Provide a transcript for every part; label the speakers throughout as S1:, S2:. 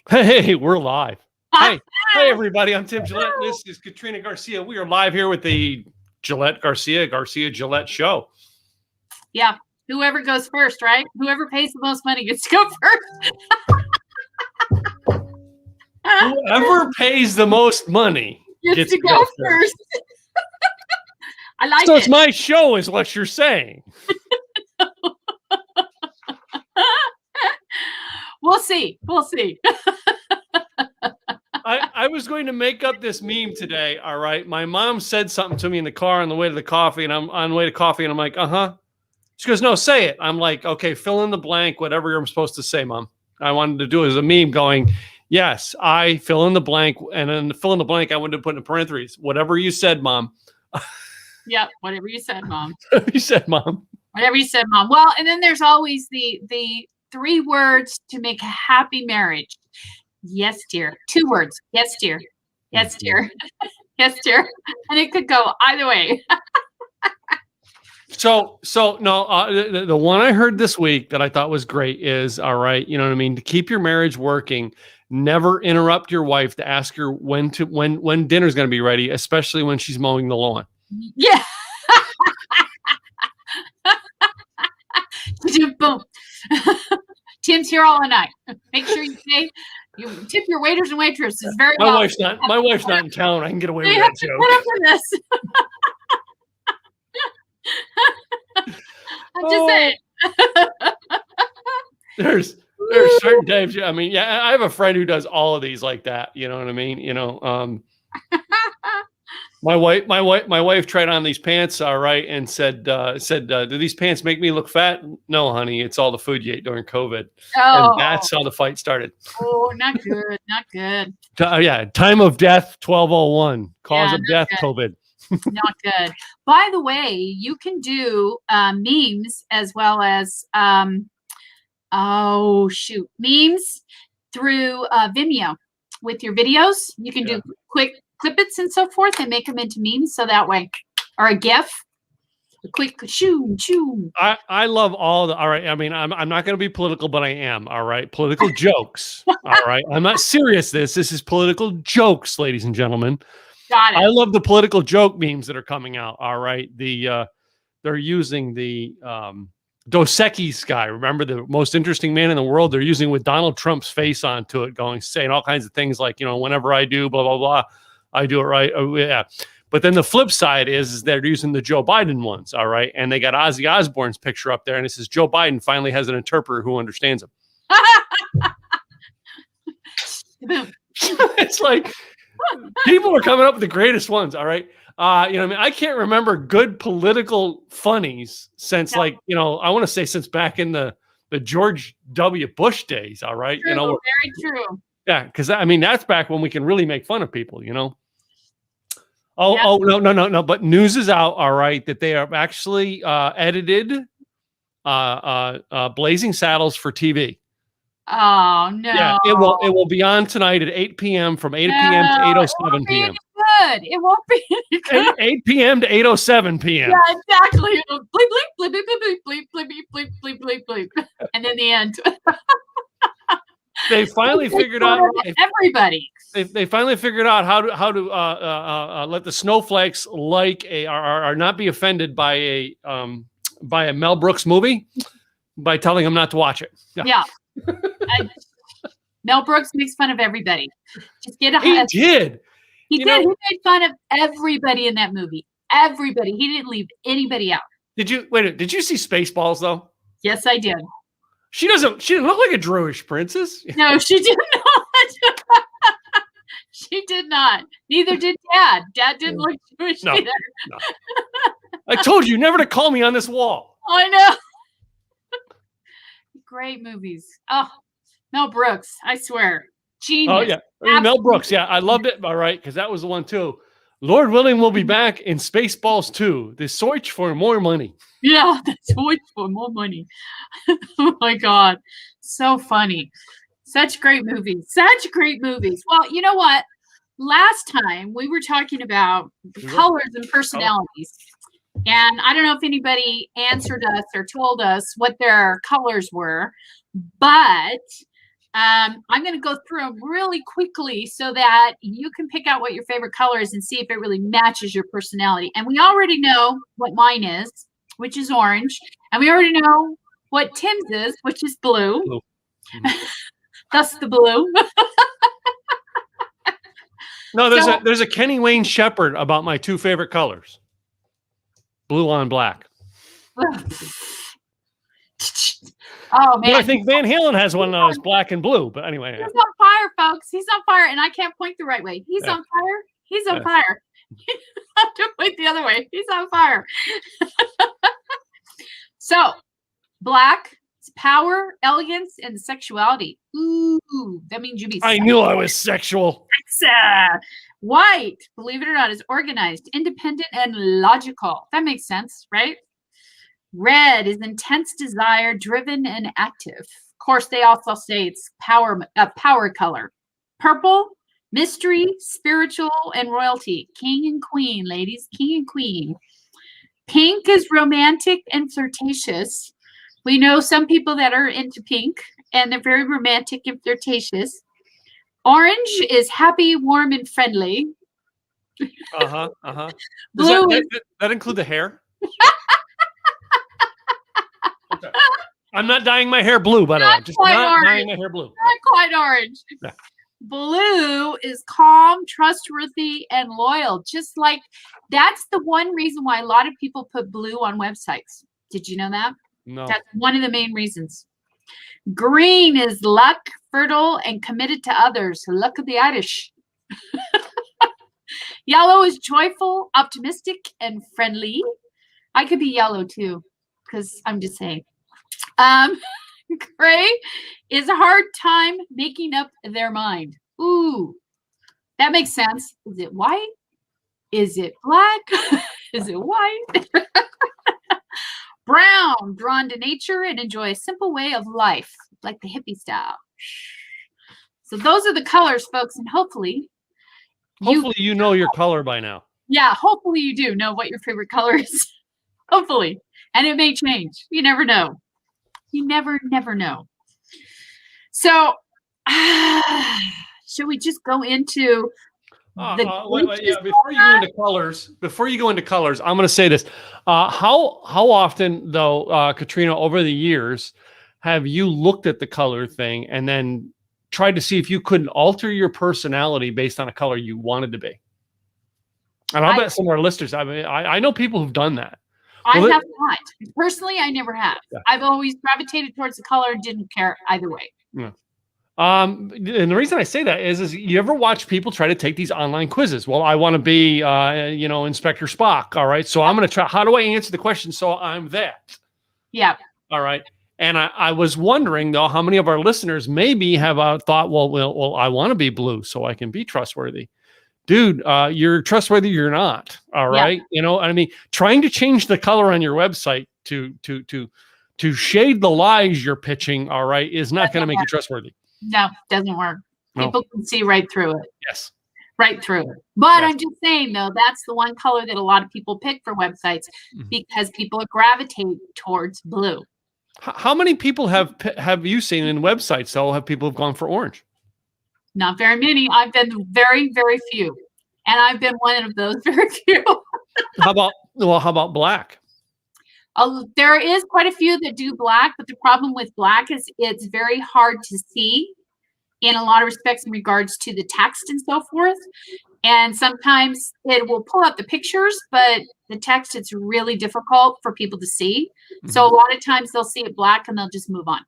S1: Hey, we're live. Hey,
S2: Hi.
S1: everybody. I'm Tim Gillette. And this is Katrina Garcia. We are live here with the Garcia Gillette show.
S2: Yeah. Whoever goes first, right? Whoever pays the most money gets to go first.
S1: Whoever pays the most money
S2: gets to go first. I like it.
S1: So it's my show, is what you're saying.
S2: We'll see.
S1: I was going to make up this meme today. All right. My mom said something to me in the car on the way to the coffee, and I'm on the way to coffee, and I'm like, She goes, no, say it. I'm like, okay, fill in the blank, whatever I'm supposed to say, Mom. I wanted to do it as a meme going, yes, I fill in the blank, and then fill in the blank, I wanted to put in parentheses, whatever you said, Mom.
S2: Yep, whatever you said, Mom.
S1: You said, Mom.
S2: Whatever you said, Mom. Well, and then there's always the 3 words to make a happy marriage. Yes, dear. 2 words. Yes, dear. Yes, dear. Yes, dear. And it could go either way.
S1: So no, the one I heard this week that I thought was great is, all right, you know what I mean? To keep your marriage working, never interrupt your wife to ask her when dinner's going to be ready, especially when she's mowing the lawn.
S2: Yeah. Boom. Tim's here all night. Make sure you tip your waiters and waitresses very well.
S1: My wife's not in town. I can get away with that joke.
S2: Put up with this. I'm just saying.
S1: There's certain times. I mean, yeah, I have a friend who does all of these like that. You know what I mean? You know, my wife tried on these pants, all right, and said, do these pants make me look fat? No, honey, it's all the food you ate during COVID.
S2: Oh.
S1: And that's how the fight started.
S2: Oh, not good, not good.
S1: Yeah, time of death 1201, cause of death
S2: good.
S1: COVID.
S2: Not good. By the way, you can do memes as well as memes through Vimeo with your videos. You can do quick clippets and so forth and make them into memes, so that way, or a GIF. A quick shoo.
S1: I love all right. I mean, I'm not going to be political, but I am. All right, political jokes. All right, I'm not serious. This is political jokes, ladies and gentlemen.
S2: Got it.
S1: I love the political joke memes that are coming out. All right, they're using the Dos Equis guy. Remember, the most interesting man in the world? They're using with Donald Trump's face onto it, saying all kinds of things like, you know, whenever I do blah blah blah, I do it right. Oh, yeah. But then the flip side is they're using the Joe Biden ones. All right, and they got Ozzy Osbourne's picture up there, and it says Joe Biden finally has an interpreter who understands him. It's like, people are coming up with the greatest ones. All right. You know what I mean? I can't remember good political funnies since I want to say since back in the George W. Bush days. All right.
S2: True, very true.
S1: Yeah. Cause I mean, that's back when we can really make fun of people, you know? No. But news is out. All right. That they have actually edited Blazing Saddles for TV.
S2: Oh no!
S1: Yeah, it will be on tonight at 8 p.m. from 8 p.m. to 8:07 p.m.
S2: Good. It won't be good.
S1: 8 p.m. to 8:07 p.m.
S2: Yeah, exactly. Bleep bleep bleep bleep bleep bleep bleep bleep bleep bleep, and then the end.
S1: They finally figured out
S2: everybody.
S1: They finally figured out how to let the snowflakes or not be offended by a Mel Brooks movie by telling them not to watch it.
S2: Yeah. Mel Brooks makes fun of everybody. Just get a.
S1: He did.
S2: He did. He made fun of everybody in that movie. Everybody. He didn't leave anybody out.
S1: Did you see Spaceballs though?
S2: Yes, I did.
S1: She didn't look like a Druish princess.
S2: No, she did not. She did not. Neither did Dad. Dad didn't look Jewish either.
S1: No. I told you never to call me on this wall.
S2: I know. Great movies. Oh, Mel Brooks. I swear. Genius.
S1: Oh, yeah. I mean, Mel Brooks. Yeah, I loved it. All right, because that was the one, too. Lord willing, we'll be back in Spaceballs 2. The search for more money.
S2: Yeah, the search for more money. Oh, my God. So funny. Such great movies. Such great movies. Well, you know what? Last time we were talking about colors and personalities. And I don't know if anybody answered us or told us what their colors were, but I'm going to go through them really quickly so that you can pick out what your favorite color is and see if it really matches your personality. And we already know what mine is, which is orange. And we already know what Tim's is, which is blue.
S1: Blue.
S2: Thus the blue.
S1: No, there's a Kenny Wayne Shepherd about my two favorite colors. Blue on black.
S2: Oh man!
S1: But I think Van Halen has one that is black and blue. But anyway,
S2: he's on fire, folks. He's on fire, and I can't point the right way. He's on fire. He's on fire. I have to point the other way. He's on fire. So, black, it's power, elegance, and sexuality. Ooh, that means you be.
S1: I knew I was sexual.
S2: White, believe it or not, is organized, independent, and logical. That makes sense, right? Red is intense desire, driven, and active. Of course, they also say it's power color. Purple, mystery, spiritual, and royalty. King and queen, ladies, king and queen. Pink is romantic and flirtatious. We know some people that are into pink, and they're very romantic and flirtatious. Orange is happy, warm, and friendly.
S1: Blue does that include the hair? Okay. I'm not dyeing my hair blue, by the way. Just not dyeing my hair blue.
S2: Not quite orange. Yeah. Blue is calm, trustworthy, and loyal. Just like that's the one reason why a lot of people put blue on websites. Did you know that?
S1: No.
S2: That's one of the main reasons. Green is luck, fertile, and committed to others. Luck of the Irish. Yellow is joyful, optimistic, and friendly. I could be yellow too, because I'm just saying. Gray is a hard time making up their mind. Ooh, that makes sense. Is it white? Is it black? Is it white? Brown, drawn to nature and enjoy a simple way of life, like the hippie style. So those are the colors, folks, and hopefully
S1: you know your color by now.
S2: Yeah, hopefully you do know what your favorite color is. Hopefully. And it may change. You never know. You never know. So, should we just go into before you go into colors, I'm going to say this. How often, though, Katrina, over the years, have you looked at the color thing and then tried to see if you couldn't alter your personality based on a color you wanted to be? And I'll bet some of our listeners, I mean, I know people who've done that. I have not. Personally, I never have. Yeah. I've always gravitated towards the color and didn't care either way.
S1: Yeah. And the reason I say that is you ever watch people try to take these online quizzes? Well, I want to be, Inspector Spock. All right. So I'm going to try. How do I answer the question so I'm that?
S2: Yeah.
S1: All right. And I was wondering, though, how many of our listeners maybe have thought, well, I want to be blue so I can be trustworthy. Dude, you're trustworthy. You're not. All right. Yeah. I mean, trying to change the color on your website to shade the lies you're pitching. All right. Is not going to make you trustworthy.
S2: No, doesn't work. People can see right through it.
S1: Yes.
S2: Right through it. But I'm just saying, though, that's the one color that a lot of people pick for websites because people gravitate towards blue.
S1: How many people have you seen in websites, though, have people have gone for orange?
S2: Not very many. I've been very, very few. And I've been one of those very few.
S1: How about black?
S2: There is quite a few that do black, but the problem with black is it's very hard to see in a lot of respects in regards to the text and so forth. And sometimes it will pull up the pictures, but the text, it's really difficult for people to see. So a lot of times they'll see it black and they'll just move on.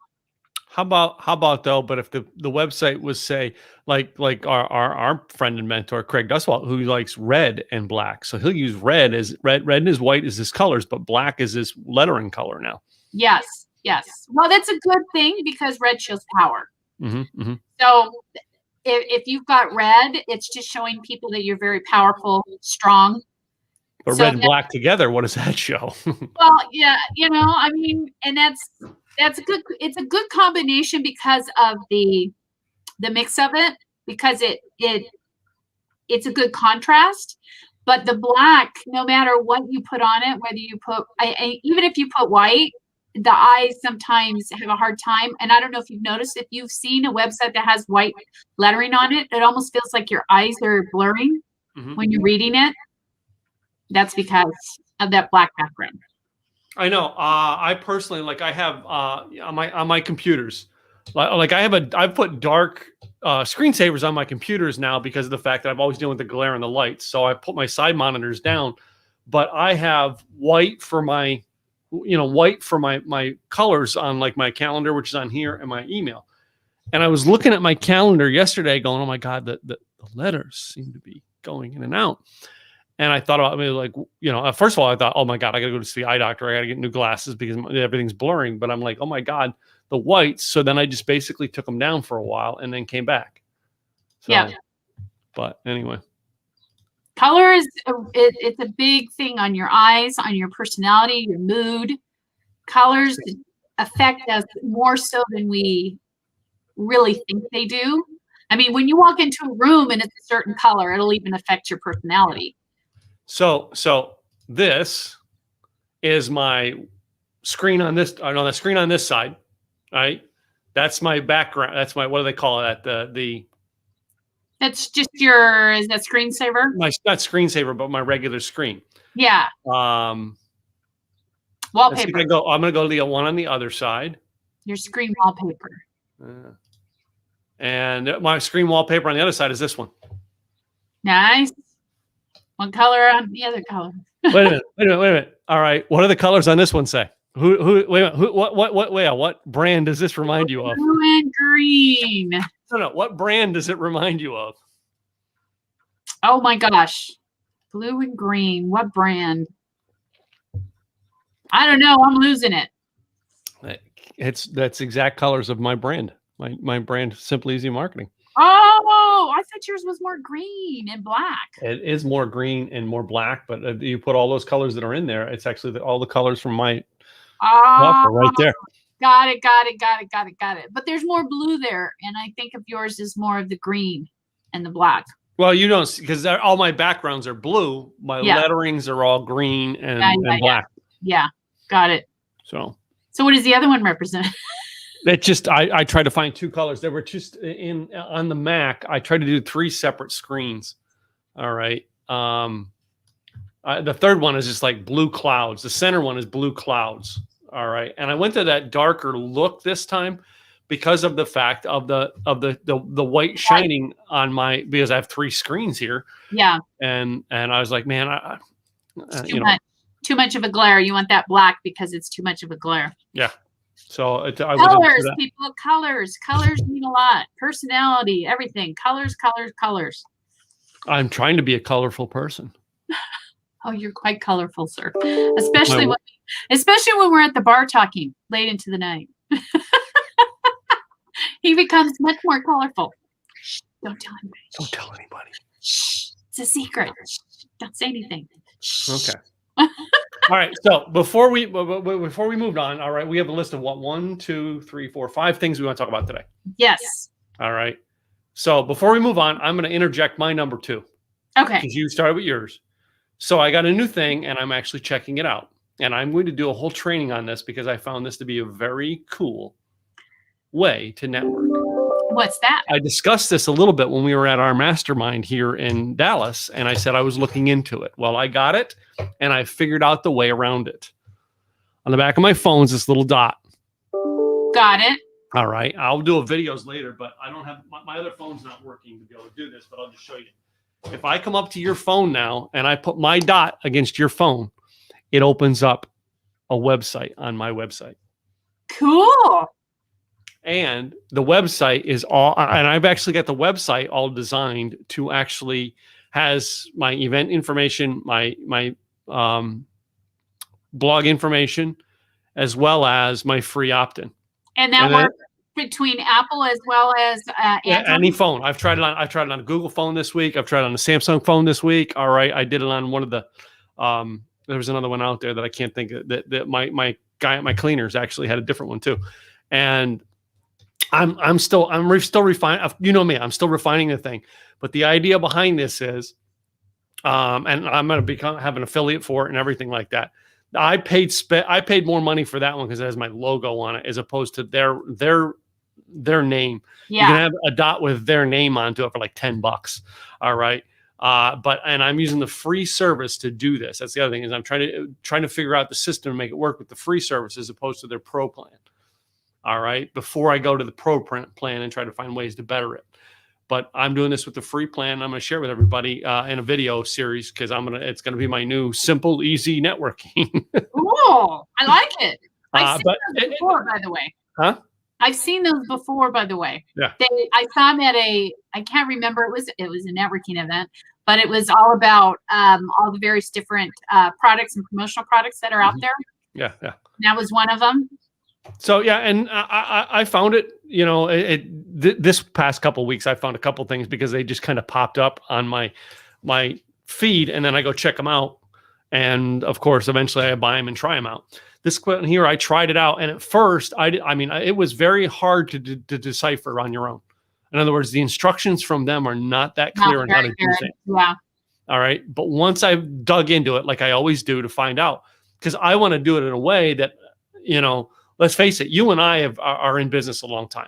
S1: How about though? But if the website was, say, like our friend and mentor Craig Duswalt, who likes red and black, so he'll use red and his white is his colors, but black is his lettering color now.
S2: Yes. Well, that's a good thing because red shows power. So if you've got red, it's just showing people that you're very powerful, strong.
S1: But red and black together, what does that show?
S2: Well, yeah, I mean, and that's a good. It's a good combination because of the mix of it, because it's a good contrast. But the black, no matter what you put on it, whether you put even if you put white, the eyes sometimes have a hard time. And I don't know if you've noticed, if you've seen a website that has white lettering on it, it almost feels like your eyes are blurring when you're reading it. That's because of that black background.
S1: I know. I personally, like, I have on my computers, like I've put dark screensavers on my computers now because of the fact that I've always dealing with the glare and the lights. So I put my side monitors down, but I have white for my, white for my colors on like my calendar, which is on here, and my email. And I was looking at my calendar yesterday going, oh my God, the letters seem to be going in and out. And I thought about, like, first of all, I thought, oh my God, I got to go to see the eye doctor. I got to get new glasses because everything's blurring. But I'm like, oh my God, the whites. So then I just basically took them down for a while and then came back. So,
S2: yeah.
S1: But anyway.
S2: Color is, it's a big thing on your eyes, on your personality, your mood. Colors affect us more so than we really think they do. I mean, when you walk into a room and it's a certain color, it'll even affect your personality. So
S1: this is my screen on this, the screen on this side, right? That's my background. That's my, what do they call it?
S2: That's just your, is that screensaver?
S1: Not screensaver, but my regular screen.
S2: Yeah.
S1: Wallpaper. I'm going to go to the one on the other side.
S2: Your screen wallpaper.
S1: And my screen wallpaper on the other side is this one.
S2: Nice. One color on the other color.
S1: Wait a minute. All right. What do the colors on this one say? Wait a minute. What brand does this remind you of?
S2: Blue and green.
S1: No. What brand does it remind you of?
S2: Oh my gosh. Blue and green. What brand? I don't know. I'm losing it.
S1: That's exact colors of my brand. My brand, Simply Easy Marketing.
S2: Oh, I thought yours was more green and black.
S1: It is more green and more black, but you put all those colors that are in there. It's actually all the colors from my offer right there.
S2: Got it. But there's more blue there, and I think of yours is more of the green and the black.
S1: Well, you don't, because all my backgrounds are blue. My letterings are all green and black.
S2: Yeah, got it.
S1: So
S2: what does the other one represent?
S1: That just I tried to find two colors. They were just on the Mac. I tried to do 3 separate screens. All right. The third one is just like blue clouds. The center one is blue clouds. All right. And I went to that darker look this time because of the fact of the white shining on my, because I have 3 screens here. Yeah. And I was like, man,
S2: too much of a glare. You want that black because it's too much of a glare.
S1: Yeah. So
S2: colors, people, colors mean a lot. Personality, everything. Colors.
S1: I'm trying to be a colorful person.
S2: Oh, you're quite colorful, sir. Especially when we're at the bar talking late into the night. He becomes much more colorful. Shh, don't tell anybody.
S1: Don't tell anybody.
S2: Shh, it's a secret. Don't say anything.
S1: Okay. All right. So before we moved on, all right, we have a list of 1, 2, 3, 4, 5 things we want to talk about today.
S2: Yes.
S1: All right. So before we move on, I'm going to interject my number 2.
S2: Okay.
S1: Because you started with yours. So I got a new thing and I'm actually checking it out. And I'm going to do a whole training on this because I found this to be a very cool way to network.
S2: What's that?
S1: I discussed this a little bit when we were at our mastermind here in Dallas, and I said I was looking into it. Well, I got it, and I figured out the way around it. On the back of my phone is this little dot.
S2: Got it.
S1: All right. I'll do videos later, but I don't have my other phone's not working to be able to do this, but I'll just show you. If I come up to your phone now and I put my dot against your phone, it opens up a website on my website.
S2: Cool.
S1: And the website is all, and I've actually got the website all designed to actually has my event information, my blog information, as well as my free opt-in.
S2: And that works between Apple as well as Android?
S1: Any phone. I've tried it on a Google phone this week. I've tried it on a Samsung phone this week. All right. I did it on one of the, there was another one out there that I can't think of that my guy at my cleaners actually had a different one too. And I'm still refining. You know me, I'm still refining the thing. But the idea behind this is, and I'm going to have an affiliate for it and everything like that. I paid more money for that one because it has my logo on it as opposed to their name.
S2: Yeah.
S1: You can have a dot with their name onto it for like $10. All right. And I'm using the free service to do this. That's the other thing is I'm trying to figure out the system to make it work with the free service as opposed to their pro plan. All right. Before I go to the pro plan and try to find ways to better it. But I'm doing this with the free plan. I'm going to share with everybody in a video series because it's going to be my new simple, easy networking.
S2: Cool. I like it. I've seen
S1: But
S2: those before, by the way.
S1: Huh?
S2: I've seen those before, by the way.
S1: Yeah.
S2: I saw them at I can't remember, it was a networking event, but it was all about all the various different products and promotional products that are out there.
S1: Yeah, yeah.
S2: That was one of them.
S1: So yeah, and I found it. You know, this past couple of weeks, I found a couple things because they just kind of popped up on my feed, and then I go check them out, and of course, eventually I buy them and try them out. This one here, I tried it out, and at first, I mean, it was very hard to decipher on your own. In other words, the instructions from them are not that clear on how to do things.
S2: Yeah.
S1: All right, but once I've dug into it, like I always do, to find out, because I want to do it in a way that, you know. Let's face it, you and I are in business a long time.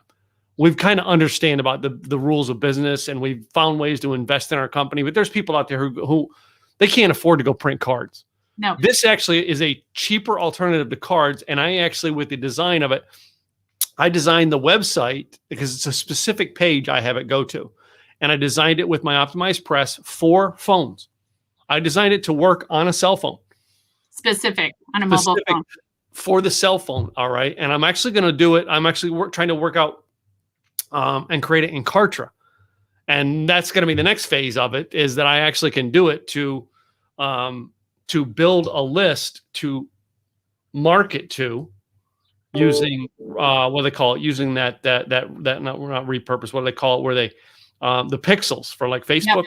S1: We've kind of understand about the rules of business, and we've found ways to invest in our company. But there's people out there who they can't afford to go print cards.
S2: No.
S1: This actually is a cheaper alternative to cards. And I actually, with the design of it, I designed the website because it's a specific page I have it go to. And I designed it with my optimized press for phones. I designed it to work on a cell phone.
S2: Specific, on a mobile phone.
S1: For the cell phone, all right? And I'm actually going to do it. I'm actually trying to work out and create it in Kartra. And that's going to be the next phase of it, is that I actually can do it to build a list to market to using what they call it, using that not repurpose, what do they call it, where they the pixels for like Facebook. Yep.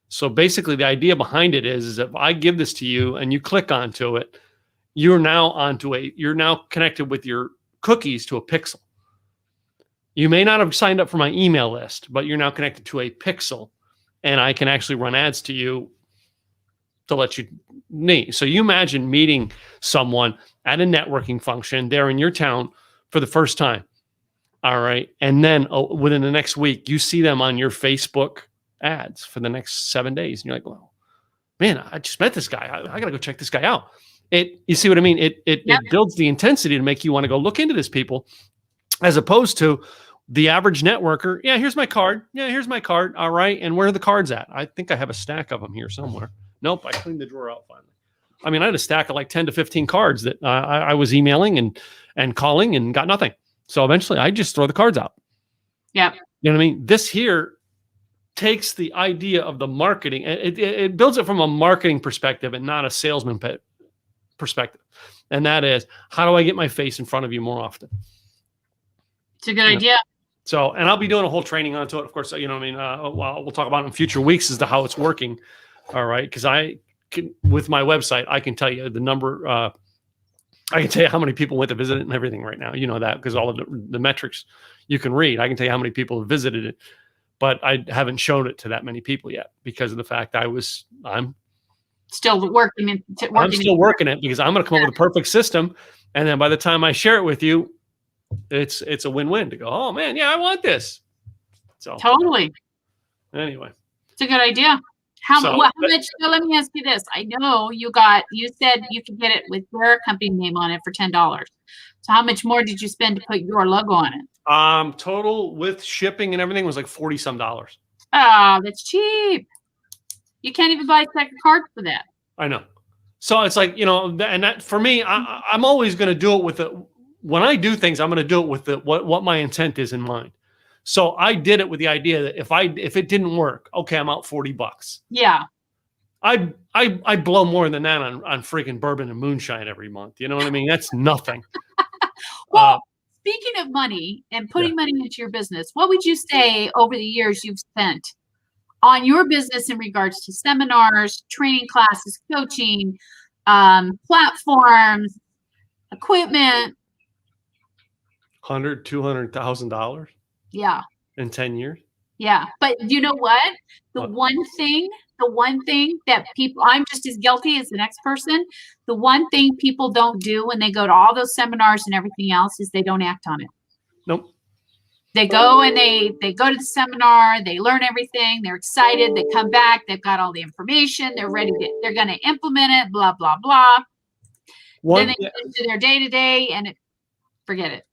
S1: So basically the idea behind it is if I give this to you and you click onto it, you're now connected with your cookies to a pixel. You may not have signed up for my email list, but you're now connected to a pixel, and I can actually run ads to you to let you meet. So you imagine meeting someone at a networking function there in your town for the first time. All right. And then within the next week, you see them on your Facebook ads for the next 7 days. And you're like, well, man, I just met this guy. I got to go check this guy out. You see what I mean? It builds the intensity to make you want to go look into this people, as opposed to the average networker. Yeah, here's my card. Yeah, here's my card. All right. And where are the cards at? I think I have a stack of them here somewhere. Nope. I cleaned the drawer out finally. I mean, I had a stack of like 10 to 15 cards that I was emailing and calling and got nothing. So eventually I just throw the cards out.
S2: Yeah.
S1: You know what I mean? This here takes the idea of the marketing. It builds it from a marketing perspective and not a salesman perspective. And that is, how do I get my face in front of you more often?
S2: It's a good idea.
S1: So, and I'll be doing a whole training onto it. Of course, you know what I mean? We'll talk about it in future weeks as to how it's working. All right. Because I can, with my website, I can tell you the number, I can tell you how many people went to visit it and everything right now. You know that because all of the metrics you can read. I can tell you how many people have visited it, but I haven't shown it to that many people yet because of the fact I'm
S2: still working.
S1: I'm still working it because I'm going to come up with a perfect system. And then by the time I share it with you, it's a win-win to go, oh man, yeah, I want this. So
S2: totally.
S1: Anyway,
S2: it's a good idea. How much? So let me ask you this. I know you said you could get it with your company name on it for $10. So how much more did you spend to put your logo on it?
S1: Total with shipping and everything was like $40 some.
S2: Oh, that's cheap. You can't even buy a second card for that.
S1: I know. So it's like, you know, and that for me, I'm always going to do it with when I do things, I'm going to do it with what my intent is in mind. So I did it with the idea that if it didn't work, okay, I'm out $40.
S2: Yeah.
S1: I blow more than that on freaking bourbon and moonshine every month. You know what I mean? That's nothing.
S2: Well, speaking of money and putting money into your business, what would you say over the years you've spent on your business in regards to seminars, training classes, coaching, platforms, equipment?
S1: $100,000, $200,000.
S2: Yeah.
S1: In 10 years.
S2: Yeah. But you know what? The
S1: What?
S2: one thing that people, I'm just as guilty as the next person. The one thing people don't do when they go to all those seminars and everything else is they don't act on it.
S1: Nope.
S2: They go and they go to the seminar, they learn everything, they're excited, they come back, they've got all the information, they're ready to, they're going to implement it, blah, blah, blah. Then they get into their day-to-day and forget it.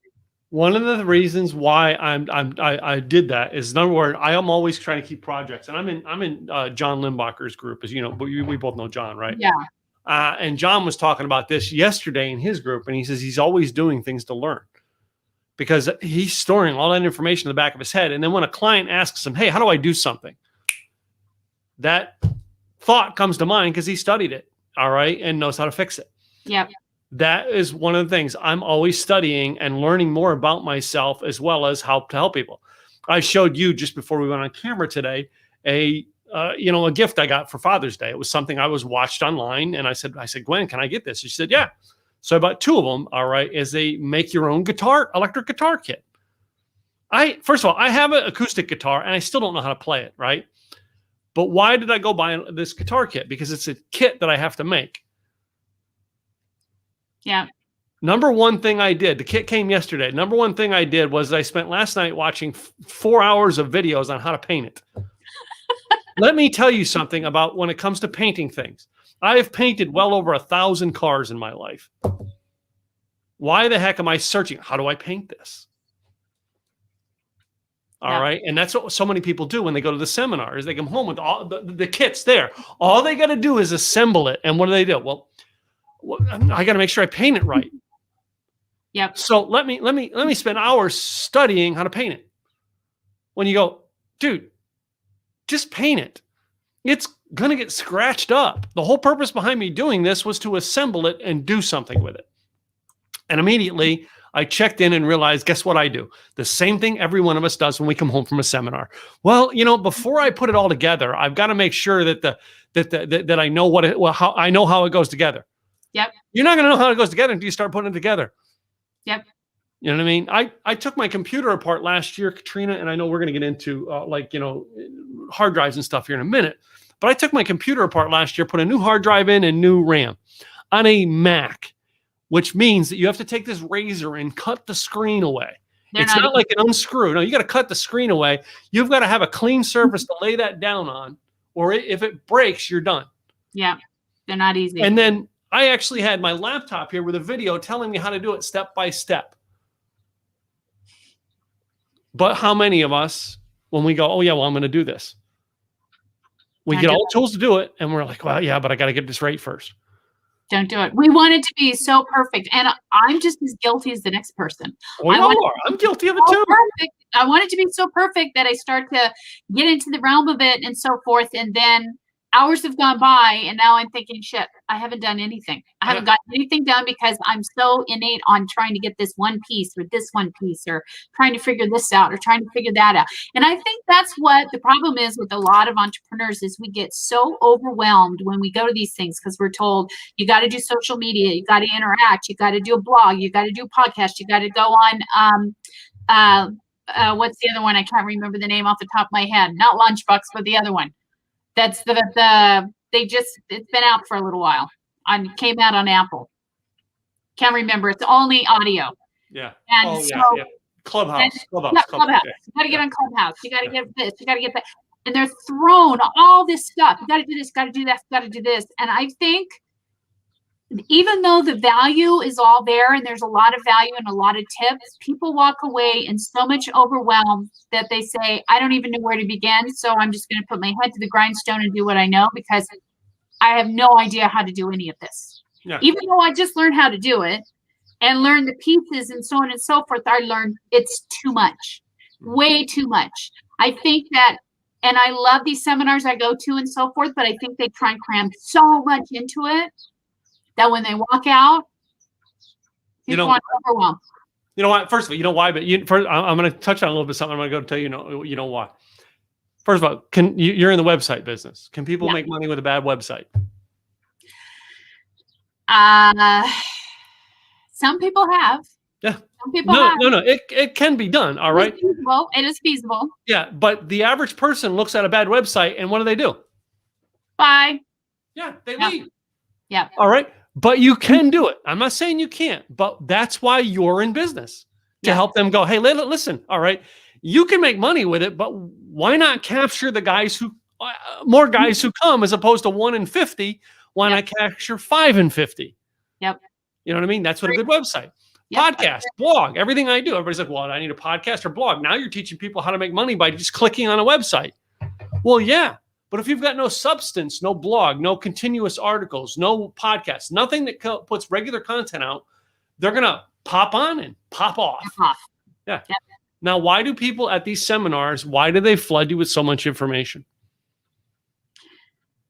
S1: One of the reasons why I did that is, number one, I am always trying to keep projects, and I'm in John Limbacher's group, as you know, we both know John, right?
S2: Yeah.
S1: And John was talking about this yesterday in his group, and he says he's always doing things to learn because he's storing all that information in the back of his head. And then when a client asks him, "Hey, how do I do something?" that thought comes to mind because he studied it, all right, and knows how to fix it.
S2: Yep.
S1: That is one of the things I'm always studying and learning more about myself, as well as how to help people. I showed you just before we went on camera today a gift I got for Father's Day. It was something I was watched online, and I said, "Gwen, can I get this?" She said, "Yeah." So I bought 2 of them. All right, is a make your own electric guitar kit. First of all, I have an acoustic guitar, and I still don't know how to play it, right? But why did I go buy this guitar kit? Because it's a kit that I have to make.
S2: Yeah.
S1: Number one thing I did, the kit came yesterday. Number one thing I did was I spent last night watching 4 hours of videos on how to paint it. Let me tell you something about when it comes to painting things. I have painted well over 1,000 cars in my life. Why the heck am I searching? How do I paint this? All right. And that's what so many people do when they go to the seminar is they come home with all the kits there. All they got to do is assemble it. And what do? Well, I got to make sure I paint it right.
S2: Yep.
S1: So let me spend hours studying how to paint it. When you go, dude, just paint it. It's going to get scratched up. The whole purpose behind me doing this was to assemble it and do something with it. And immediately I checked in and realized, guess what I do? The same thing every one of us does when we come home from a seminar. Well, before I put it all together, I've got to make sure that that I know how it goes together.
S2: Yep.
S1: You're not going to know how it goes together until you start putting it together.
S2: Yep.
S1: You know what I mean? I took my computer apart last year, Katrina, and I know we're going to get into hard drives and stuff here in a minute. But I took my computer apart last year, put a new hard drive in and new RAM on a Mac, which means that you have to take this razor and cut the screen away. It's not like an unscrew. No, you got to cut the screen away. You've got to have a clean surface to lay that down on, or if it breaks, you're done.
S2: Yeah, they're not easy.
S1: And then I actually had my laptop here with a video telling me how to do it step by step. But how many of us, when we go, "Oh yeah, well, I'm going to do this," we get all the tools to do it, and we're like, "Well, yeah, but I got to get this right first."
S2: Don't do it. We want it to be so perfect, and I'm just as guilty as the next person.
S1: I'm guilty of it too.
S2: Perfect. I want it to be so perfect that I start to get into the realm of it and so forth, and then hours have gone by, and now I'm thinking, shit, I haven't done anything. I haven't gotten anything done because I'm so innate on trying to get this one piece or this one piece or trying to figure this out or trying to figure that out. And I think that's what the problem is with a lot of entrepreneurs is we get so overwhelmed when we go to these things because we're told you got to do social media, you got to interact, you got to do a blog, you got to do a podcast, you got to go on what's the other one? I can't remember the name off the top of my head. Not Lunchbox, but the other one. That's it's been out for a little while. Came out on Apple. Can't remember. It's only audio.
S1: Yeah.
S2: And
S1: Clubhouse.
S2: Clubhouse. You got to get on Clubhouse. You got to get this. You got to get that. And they're thrown all this stuff. You got to do this. Got to do that. Got to do this. And I think even though the value is all there and there's a lot of value and a lot of tips, people walk away in so much overwhelm that they say, I don't even know where to begin. So I'm just going to put my head to the grindstone and do what I know because I have no idea how to do any of this. Yeah. Even though I just learned how to do it and learn the pieces and so on and so forth, I learned it's too much, way too much. I think that, and I love these seminars I go to and so forth, but I think they try and cram so much into it that when they walk out, people aren't overwhelmed.
S1: You know what? First of all, you know why? But I'm going to touch on a little bit something. I'm going to go tell you know why. First of all, you're in the website business. Can people make money with a bad website?
S2: Some people have.
S1: Yeah.
S2: Some Some people
S1: No,
S2: have.
S1: no. It can be done. All right.
S2: It's feasible. It is feasible.
S1: Yeah, but the average person looks at a bad website and what do?
S2: Bye.
S1: Yeah, they
S2: Yep.
S1: leave.
S2: Yeah.
S1: All right. But you can do it. I'm not saying you can't, but that's why you're in business to
S2: Yeah.
S1: help them go, hey, listen, all right, you can make money with it, but why not capture the guys who, more guys who come as opposed to 1 in 50? Why not capture 5 in 50?
S2: Yep.
S1: You know what I mean? That's what a good website.
S2: Yep.
S1: Podcast, blog, everything I do. Everybody's like, well, I need a podcast or blog. Now you're teaching people how to make money by just clicking on a website. Well, yeah. But if you've got no substance, no blog, no continuous articles, no podcasts, nothing that puts regular content out, they're going to pop on and pop off. Yeah. Yep. Now, why do people at these seminars, why do they flood you with so much information?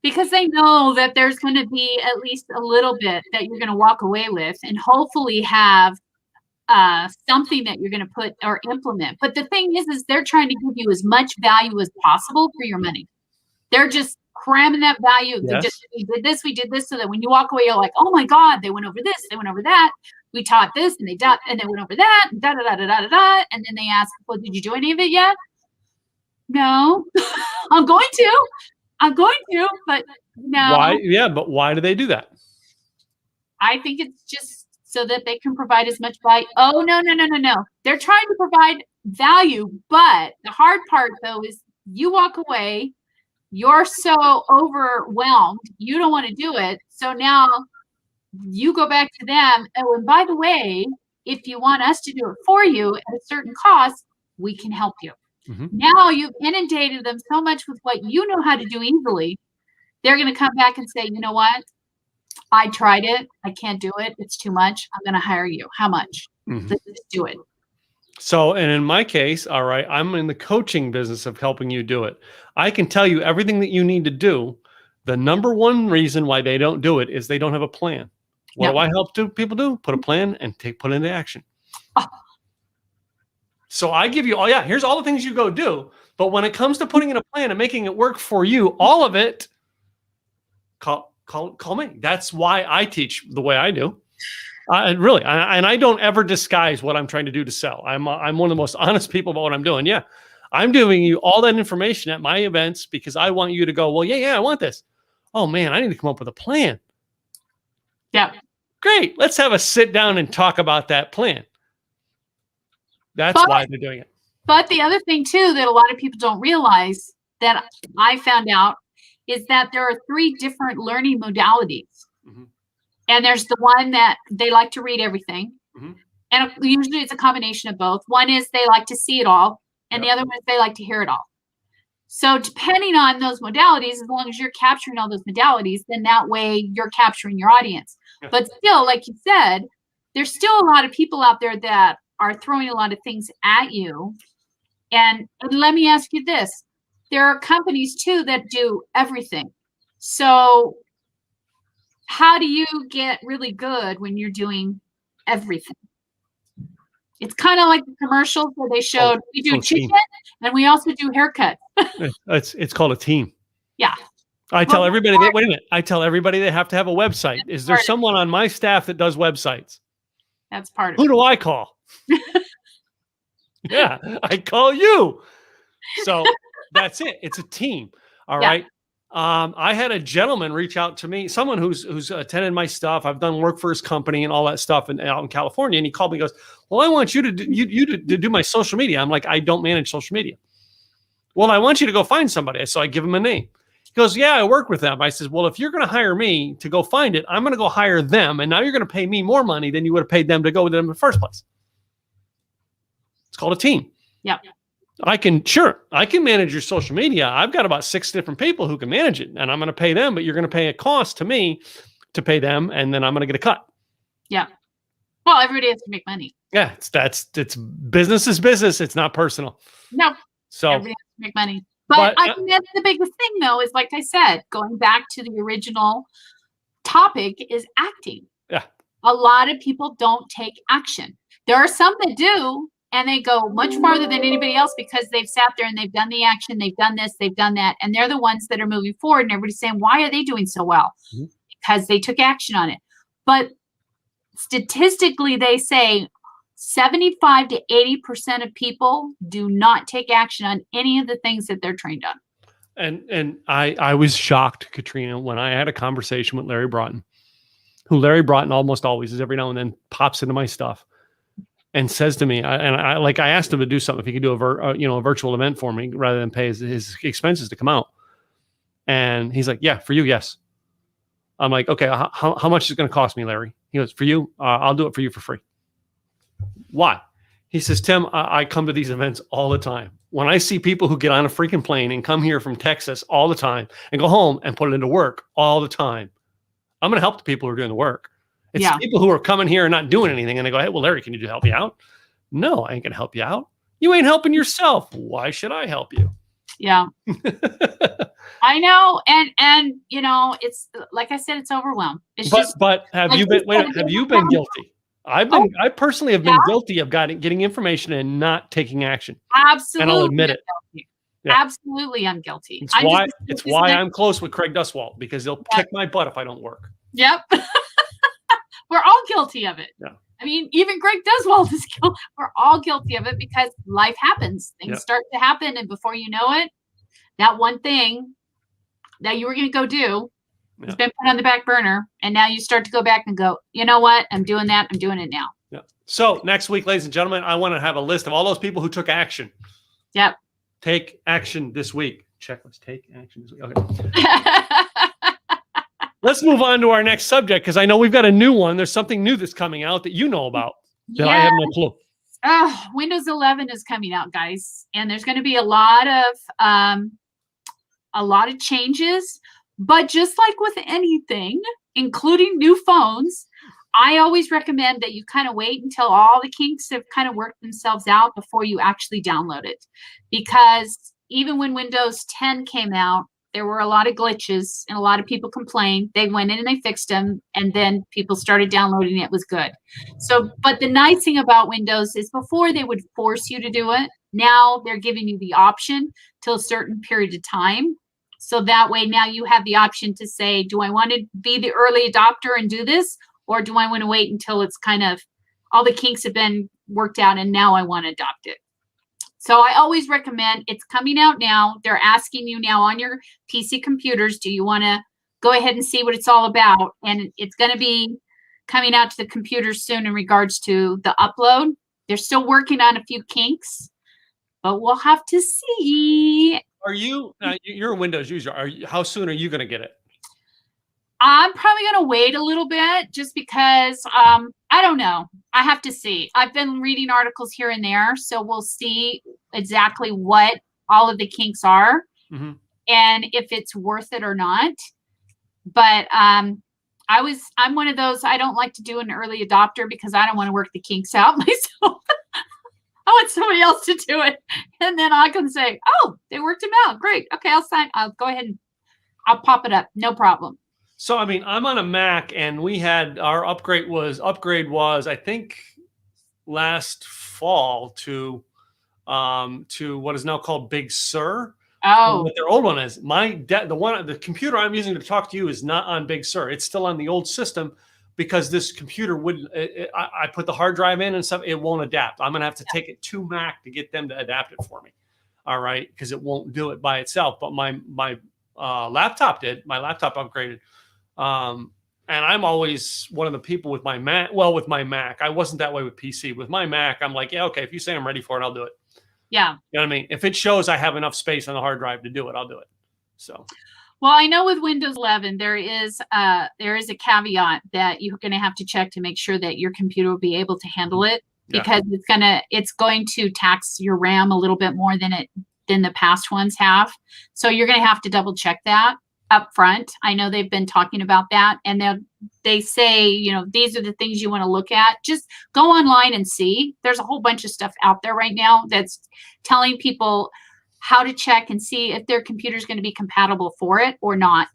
S2: Because they know that there's going to be at least a little bit that you're going to walk away with and hopefully have something that you're going to put or implement. But the thing is they're trying to give you as much value as possible for your money. They're just cramming that value.
S1: Yes.
S2: We did this, so that when you walk away, you're like, oh my God, they went over this, they went over that. We taught this and they went over that, and da-da-da-da-da-da. And then they ask, well, did you do any of it yet? No. I'm going to, but no.
S1: Why? Yeah, but why do they do that?
S2: I think it's just so that they can provide as much value. Oh, no. They're trying to provide value, but the hard part, though, is you walk away, you're so overwhelmed, you don't want to do it. So now you go back to them. And by the way, if you want us to do it for you at a certain cost, we can help you. Mm-hmm. Now you've inundated them so much with what you know how to do easily. They're going to come back and say, you know what? I tried it. I can't do it. It's too much. I'm going to hire you. How much? Mm-hmm. Let's just do it.
S1: So, and in my case, all right, I'm in the coaching business of helping you do it. I can tell you everything that you need to do. The number one reason why they don't do it is they don't have a plan. What do I help people do? Put a plan and put it into action. Oh. So I give you, here's all the things you go do. But when it comes to putting in a plan and making it work for you, all of it, call me. That's why I teach the way I do. Really, and I don't ever disguise what I'm trying to do to sell. I'm one of the most honest people about what I'm doing. Yeah, I'm giving you all that information at my events because I want you to go, well, yeah, I want this. Oh, man, I need to come up with a plan.
S2: Yeah.
S1: Great. Let's have a sit down and talk about that plan. That's why they're doing it.
S2: But the other thing, too, that a lot of people don't realize that I found out is that there are 3 different learning modalities. Mm-hmm. And there's the one that they like to read everything. Mm-hmm. And usually it's a combination of both. One is they like to see it all. And the other one is they like to hear it all. So depending on those modalities, as long as you're capturing all those modalities, then that way you're capturing your audience. Yeah. But still, like you said, there's still a lot of people out there that are throwing a lot of things at you. And let me ask you this. There are companies, too, that do everything. So how do you get really good when you're doing everything? It's kind of like the commercials where they showed we do chicken and we also do haircuts.
S1: It's called a team.
S2: Yeah.
S1: I tell everybody that, wait a minute. I tell everybody they have to have a website. Is there someone on my staff that does websites?
S2: That's part of it.
S1: Who do I call? Yeah, I call you. So that's it. It's a team. All right. I had a gentleman reach out to me, someone who's attended my stuff. I've done work for his company and all that stuff out in California. And he called me and goes, well, I want you to do my social media. I'm like, I don't manage social media. Well, I want you to go find somebody. So I give him a name. He goes, yeah, I work with them. I says, well, if you're going to hire me to go find it, I'm going to go hire them. And now you're going to pay me more money than you would have paid them to go with them in the first place. It's called a team.
S2: Yeah.
S1: I can manage your social media. I've got about 6 different people who can manage it, and I'm going to pay them, but you're going to pay a cost to me to pay them, and then I'm going to get a cut.
S2: Yeah. Well, everybody has to make money.
S1: Yeah, it's business is business. It's not personal.
S2: No.
S1: So
S2: everybody has to make money. But I think that's the biggest thing, though, is like I said, going back to the original topic is acting.
S1: Yeah.
S2: A lot of people don't take action. There are some that do. And they go much farther than anybody else because they've sat there and they've done the action, they've done this, they've done that. And they're the ones that are moving forward. And everybody's saying, why are they doing so well? Mm-hmm. Because they took action on it. But statistically, they say 75 to 80% of people do not take action on any of the things that they're trained on.
S1: And I was shocked, Katrina, when I had a conversation with Larry Broughton, who Larry Broughton almost always is every now and then pops into my stuff and says to me, I asked him to do something, if he could do a virtual event for me rather than pay his expenses to come out. And he's like, yeah, for you, yes. I'm like, okay, how much is it going to cost me, Larry? He goes, for you, I'll do it for you for free. Why? He says, Tim, I come to these events all the time. When I see people who get on a freaking plane and come here from Texas all the time and go home and put it into work all the time, I'm going to help the people who are doing the work. It's people who are coming here and not doing anything. And they go, hey, well, Larry, can you help me out? No, I ain't going to help you out. You ain't helping yourself. Why should I help you?
S2: Yeah. I know. And, it's like I said, it's overwhelmed. It's
S1: but have you been guilty? I personally have been guilty of getting information and not taking action.
S2: Absolutely.
S1: And I'll admit it.
S2: Yeah. Absolutely, I'm guilty.
S1: It's why I'm close with Craig Duswalt, because he'll kick my butt if I don't work.
S2: Yep. We're all guilty of it.
S1: Yeah.
S2: I mean, even Greg Duswalt is guilty. We're all guilty of it because life happens. Things start to happen. And before you know it, that one thing that you were going to go do has been put on the back burner. And now you start to go back and go, you know what? I'm doing that. I'm doing it now.
S1: Yeah. So next week, ladies and gentlemen, I want to have a list of all those people who took action.
S2: Yep.
S1: Take action this week. Checklist. Take action this week. Okay. Let's move on to our next subject, because I know we've got a new one. There's something new that's coming out that you know about that I have no clue.
S2: Windows 11 is coming out, guys, and there's going to be a lot of changes. But just like with anything, including new phones, I always recommend that you kind of wait until all the kinks have kind of worked themselves out before you actually download it. Because even when Windows 10 came out, there were a lot of glitches and a lot of people complained. They went in and they fixed them, and then people started downloading it. It was good. So, but the nice thing about Windows is before they would force you to do it, now they're giving you the option till a certain period of time. So that way now you have the option to say, do I want to be the early adopter and do this? Or do I want to wait until it's kind of all the kinks have been worked out and now I want to adopt it? So I always recommend, it's coming out now. They're asking you now on your PC computers, do you want to go ahead and see what it's all about? And it's going to be coming out to the computers soon in regards to the upload. They're still working on a few kinks, but we'll have to see.
S1: Are you, you're a Windows user. How soon are you going to get it?
S2: I'm probably going to wait a little bit just because I don't know. I have to see. I've been reading articles here and there, so we'll see exactly what all of the kinks are and if it's worth it or not. But I'm one of those, I don't like to do an early adopter because I don't want to work the kinks out myself. I want somebody else to do it. And then I can say, oh, they worked them out. Great. Okay, I'll go ahead and I'll pop it up. No problem.
S1: So, I mean, I'm on a Mac, and we had our upgrade was I think last fall to what is now called Big Sur.
S2: Oh,
S1: what their old one is. The computer I'm using to talk to you is not on Big Sur. It's still on the old system because this computer I put the hard drive in and stuff. It won't adapt. I'm gonna have to take it to Mac to get them to adapt it for me. All right, because it won't do it by itself. But my laptop did. My laptop upgraded. And I'm always one of the people with my Mac. Well, with my Mac, I wasn't that way with PC. With my Mac, I'm like, yeah, okay, if you say I'm ready for it, I'll do it.
S2: Yeah.
S1: You know what I mean? If it shows I have enough space on the hard drive to do it, I'll do it. So.
S2: Well, I know with Windows 11, there is a caveat that you're going to have to check to make sure that your computer will be able to handle it because it's going to tax your RAM a little bit more than the past ones have. So you're going to have to double check that up front. I know they've been talking about that, and they say, these are the things you want to look at. Just go online and see. There's a whole bunch of stuff out there right now that's telling people how to check and see if their computer is going to be compatible for it or not,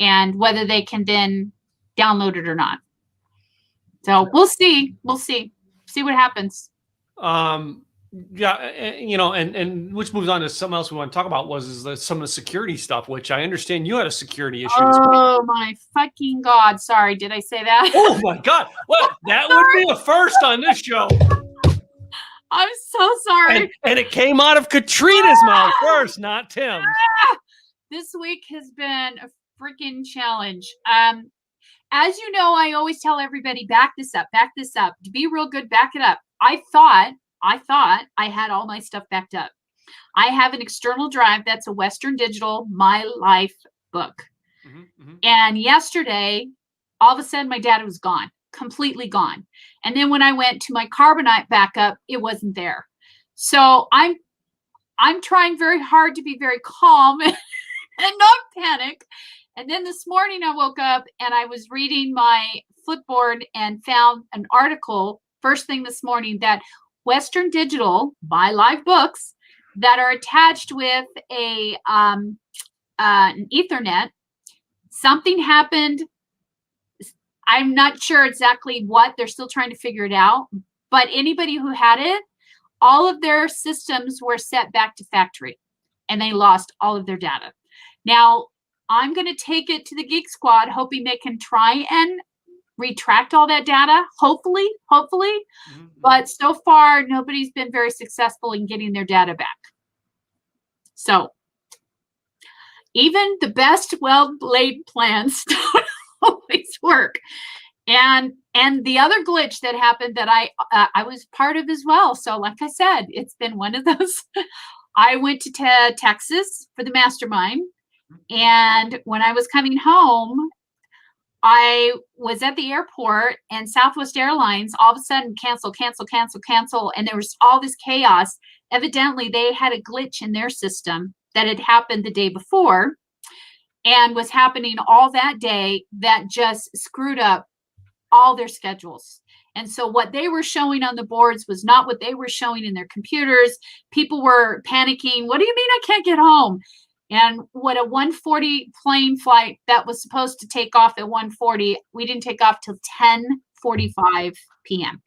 S2: and whether they can then download it or not. So we'll see. See what happens.
S1: Yeah, and which moves on to something else we want to talk about some of the security stuff, which I understand you had a security issue.
S2: Oh my fucking God. Sorry. Did I say that?
S1: Oh my God. Well, that would be a first on this show.
S2: I'm so sorry.
S1: And it came out of Katrina's mouth first, not Tim's.
S2: This week has been a freaking challenge. As you know, I always tell everybody, back this up. To be real good, back it up. I thought I had all my stuff backed up. I have an external drive that's a Western Digital My Life book. And yesterday, all of a sudden, my data was gone, completely gone. And then when I went to my Carbonite backup, it wasn't there. So I'm trying very hard to be very calm and not panic. And then this morning I woke up and I was reading my Flipboard and found an article first thing this morning that Western Digital My Life books that are attached with an Ethernet. Something happened. I'm not sure exactly what. They're still trying to figure it out. But anybody who had it, all of their systems were set back to factory and they lost all of their data. Now, I'm going to take it to the Geek Squad, hoping they can try and retract all that data. Hopefully. But so far, nobody's been very successful in getting their data back. So even the best well-laid plans don't always work. And the other glitch that happened that I was part of as well. So like I said, it's been one of those. I went to Texas for the mastermind. And when I was coming home, I was at the airport and Southwest Airlines all of a sudden cancel. And there was all this chaos. Evidently, they had a glitch in their system that had happened the day before and was happening all that day that just screwed up all their schedules. And so what they were showing on the boards was not what they were showing in their computers. People were panicking. What do you mean I can't get home? And what a 1:40 plane flight that was supposed to take off at 1:40, we didn't take off till 10:45 p.m.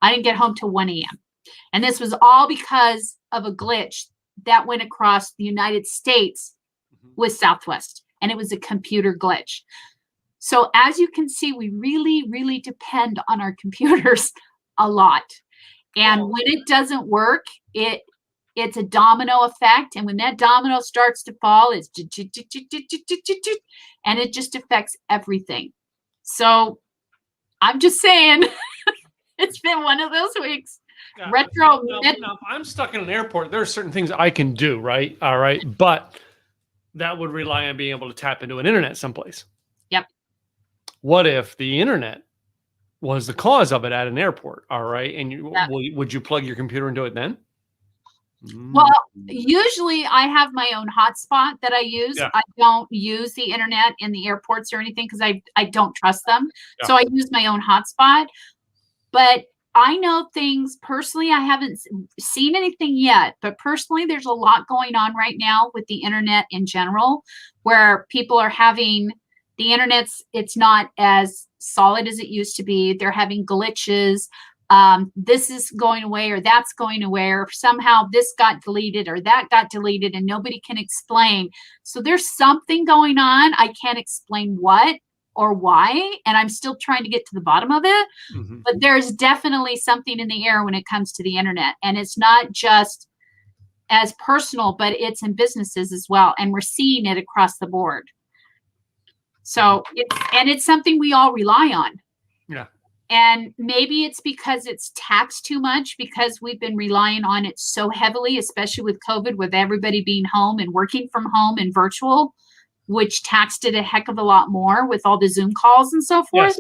S2: I didn't get home till 1 a.m. And this was all because of a glitch that went across the United States with Southwest. And it was a computer glitch. So as you can see, we really, really depend on our computers a lot. And when it doesn't work, it's a domino effect. And when that domino starts to fall, it's and it just affects everything. So I'm just saying, it's been one of those weeks.
S1: Yeah.
S2: Retro.
S1: Now, if I'm stuck in an airport, there are certain things I can do, right? All right. But that would rely on being able to tap into an internet someplace.
S2: Yep.
S1: What if the internet was the cause of it at an airport? All right. And would you plug your computer into it then?
S2: Well, usually I have my own hotspot that I use.
S1: Yeah.
S2: I don't use the internet in the airports or anything because I don't trust them.
S1: Yeah.
S2: So I use my own hotspot. But I know things personally. I haven't seen anything yet, but personally, there's a lot going on right now with the internet in general, where people are having the internet's, it's not as solid as it used to be. They're having glitches. This is going away or that's going away, or somehow this got deleted or that got deleted and nobody can explain. So there's something going on. I can't explain what or why, and I'm still trying to get to the bottom of it. But there's definitely something in the air when it comes to the internet. And it's not just as personal, but it's in businesses as well. And we're seeing it across the board. So it's something we all rely on.
S1: Yeah.
S2: And maybe it's because it's taxed too much because we've been relying on it so heavily, especially with COVID, with everybody being home and working from home and virtual, which taxed it a heck of a lot more with all the Zoom calls and so forth.
S1: Yes.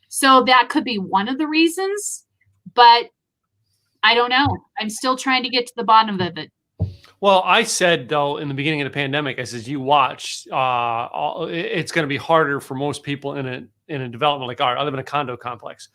S2: So that could be one of the reasons, but I don't know. I'm still trying to get to the bottom of it.
S1: Well, I said, though, in the beginning of the pandemic, I said, you watch, it's going to be harder for most people in a development like ours. I live in a condo complex.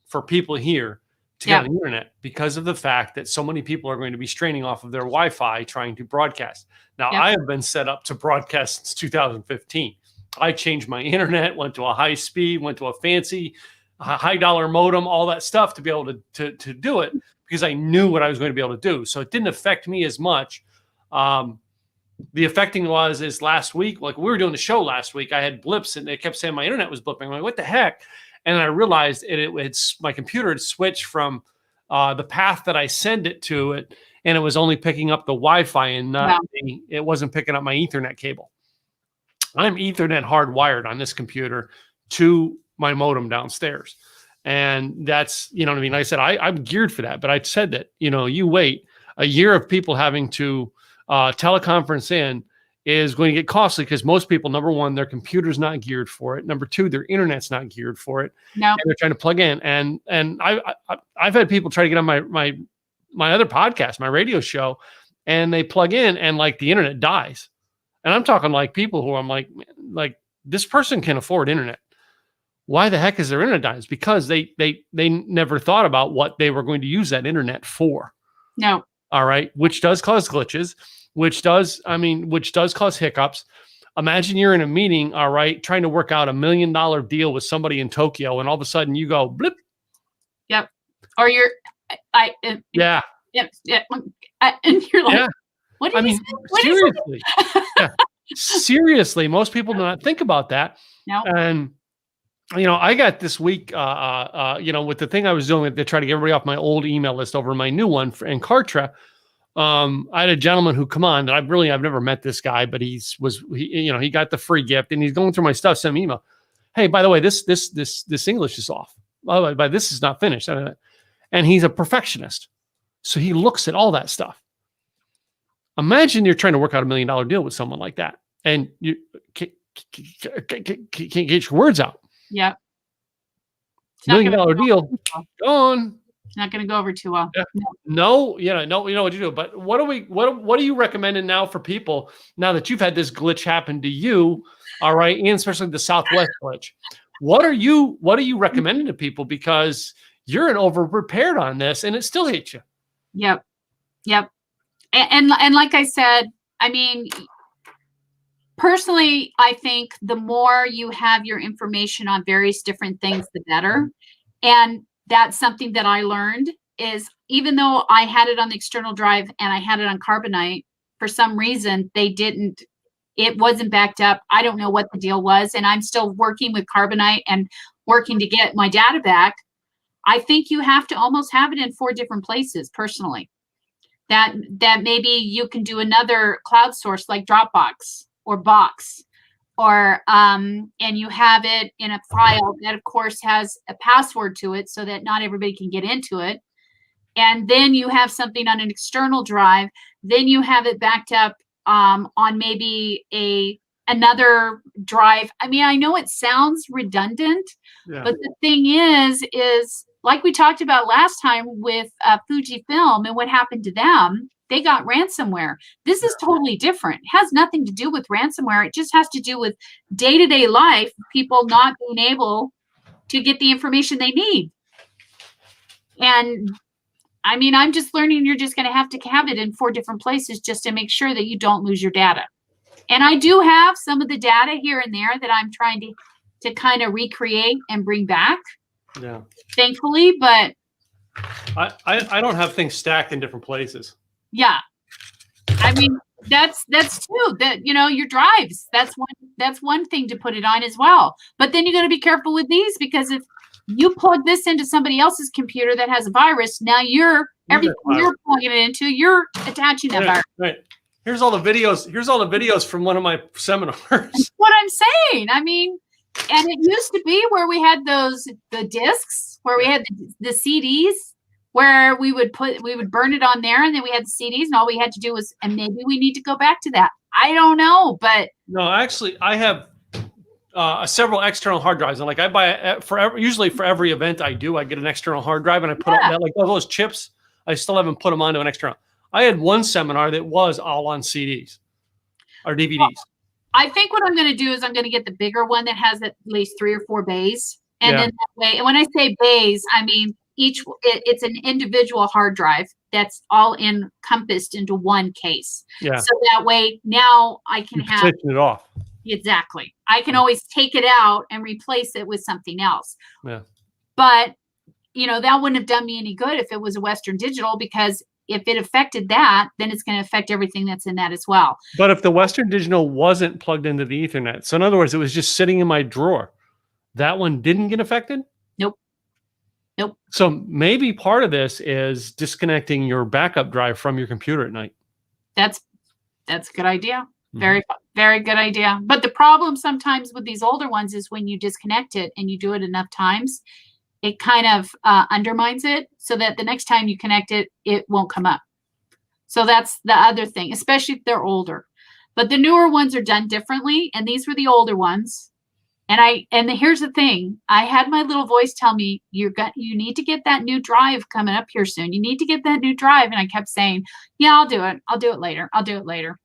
S1: For people here to get on the internet because of the fact that so many people are going to be straining off of their Wi-Fi trying to broadcast. Now, I have been set up to broadcast since 2015. I changed my internet, went to a high speed, went to a fancy a high dollar modem, all that stuff to be able to do it, because I knew what I was going to be able to do. So it didn't affect me as much. The affecting is last week, like we were doing the show last week, I had blips and they kept saying my internet was blipping. I'm like, what the heck? And I realized it's my computer had switched from the path that I send it to it, and it was only picking up the Wi-Fi and not it wasn't picking up my Ethernet cable. I'm Ethernet hardwired on this computer to my modem downstairs. And that's, you know what I mean? I said, I'm geared for that. But I said that, you wait a year of people having to teleconference in is going to get costly, because most people, number one, their computer's not geared for it. Number two, their internet's not geared for it.
S2: No.
S1: And they're trying to plug in. And I've had people try to get on my other podcast, my radio show, and they plug in and like the internet dies. And I'm talking like people who I'm like this person can afford internet. Why the heck is their internet dying? It's because they never thought about what they were going to use that internet for.
S2: No.
S1: All right. Which does cause glitches, which does cause hiccups. Imagine you're in a meeting, all right, trying to work out $1 million deal with somebody in Tokyo, and all of a sudden you go blip.
S2: Yep. Or you're,
S1: yeah.
S2: Yep. Yeah. And you're like,
S1: yeah.
S2: What did you say?
S1: Seriously. Yeah. Seriously, most people do not think about that.
S2: No.
S1: And I got this week, with the thing I was doing to try to get everybody off my old email list over my new one in Kartra. I had a gentleman who come on that I've never met this guy, but he got the free gift, and he's going through my stuff, sent me an email. Hey, by the way, this English is off. By the way, this is not finished. And he's a perfectionist. So he looks at all that stuff. Imagine you're trying to work out $1 million deal with someone like that, and you can't get your words out.
S2: Yeah.
S1: $1 million deal gone.
S2: It's not going to go over too well.
S1: Yeah. No, you know what you do. But what are you recommending now for people now that you've had this glitch happen to you? All right, and especially the Southwest glitch. What are you recommending to people, because you're an over prepared on this and it still hits you?
S2: Yep. And like I said, I mean, personally, I think the more you have your information on various different things, the better. And that's something that I learned is, even though I had it on the external drive and I had it on Carbonite, for some reason, it wasn't backed up. I don't know what the deal was. And I'm still working with Carbonite and working to get my data back. I think you have to almost have it in 4 different places personally. That maybe you can do another cloud source like Dropbox or Box, or and you have it in a file that of course has a password to it so that not everybody can get into it. And then you have something on an external drive, then you have it backed up on maybe another drive. I mean, I know it sounds redundant, but the thing is like we talked about last time with Fujifilm and what happened to them. They got ransomware. This is totally different. It has nothing to do with ransomware. It just has to do with day-to-day life, people not being able to get the information they need. And I mean, I'm just learning you're just going to have it in 4 different places just to make sure that you don't lose your data. And I do have some of the data here and there that I'm trying to kind of recreate and bring back.
S1: Yeah. Thankfully,
S2: but
S1: I don't have things stacked in different places.
S2: Yeah. I mean, that's too, that, your drives, that's one thing to put it on as well. But then you got to be careful with these, because if you plug this into somebody else's computer that has a virus, now everything you're plugging it into, you're attaching that virus.
S1: Right. Here's all the videos from one of my seminars.
S2: That's what I'm saying. I mean, and it used to be where we had the discs, where we had the CDs, where we would burn it on there, and then we had the CDs, and all we had to do was, and maybe we need to go back to that. I don't know, but
S1: no, actually, I have several external hard drives, and like I buy usually for every event I do, I get an external hard drive, and I put on like all those chips. I still haven't put them onto an external. I had one seminar that was all on CDs or DVDs. Well,
S2: I think what I'm going to do is I'm going to get the bigger one that has at least 3 or 4 bays. And then that way, and when I say bays, I mean, it's an individual hard drive that's all encompassed into one case. Yeah. So that way now I can
S1: taking it off.
S2: Exactly. I can always take it out and replace it with something else.
S1: Yeah.
S2: But, that wouldn't have done me any good if it was a Western Digital, because if it affected that, then it's going to affect everything that's in that as well.
S1: But if the Western Digital wasn't plugged into the Ethernet, so in other words, it was just sitting in my drawer, that one didn't get affected?
S2: Nope.
S1: So maybe part of this is disconnecting your backup drive from your computer at night.
S2: That's a good idea. Very, very good idea. But the problem sometimes with these older ones is when you disconnect it and you do it enough times, it kind of undermines it, so that the next time you connect it, it won't come up. So that's the other thing, especially if they're older. But the newer ones are done differently, and these were the older ones. And here's the thing: I had my little voice tell me, you need to get that new drive coming up here soon. You need to get that new drive, and I kept saying, "Yeah, I'll do it. I'll do it later. I'll do it later."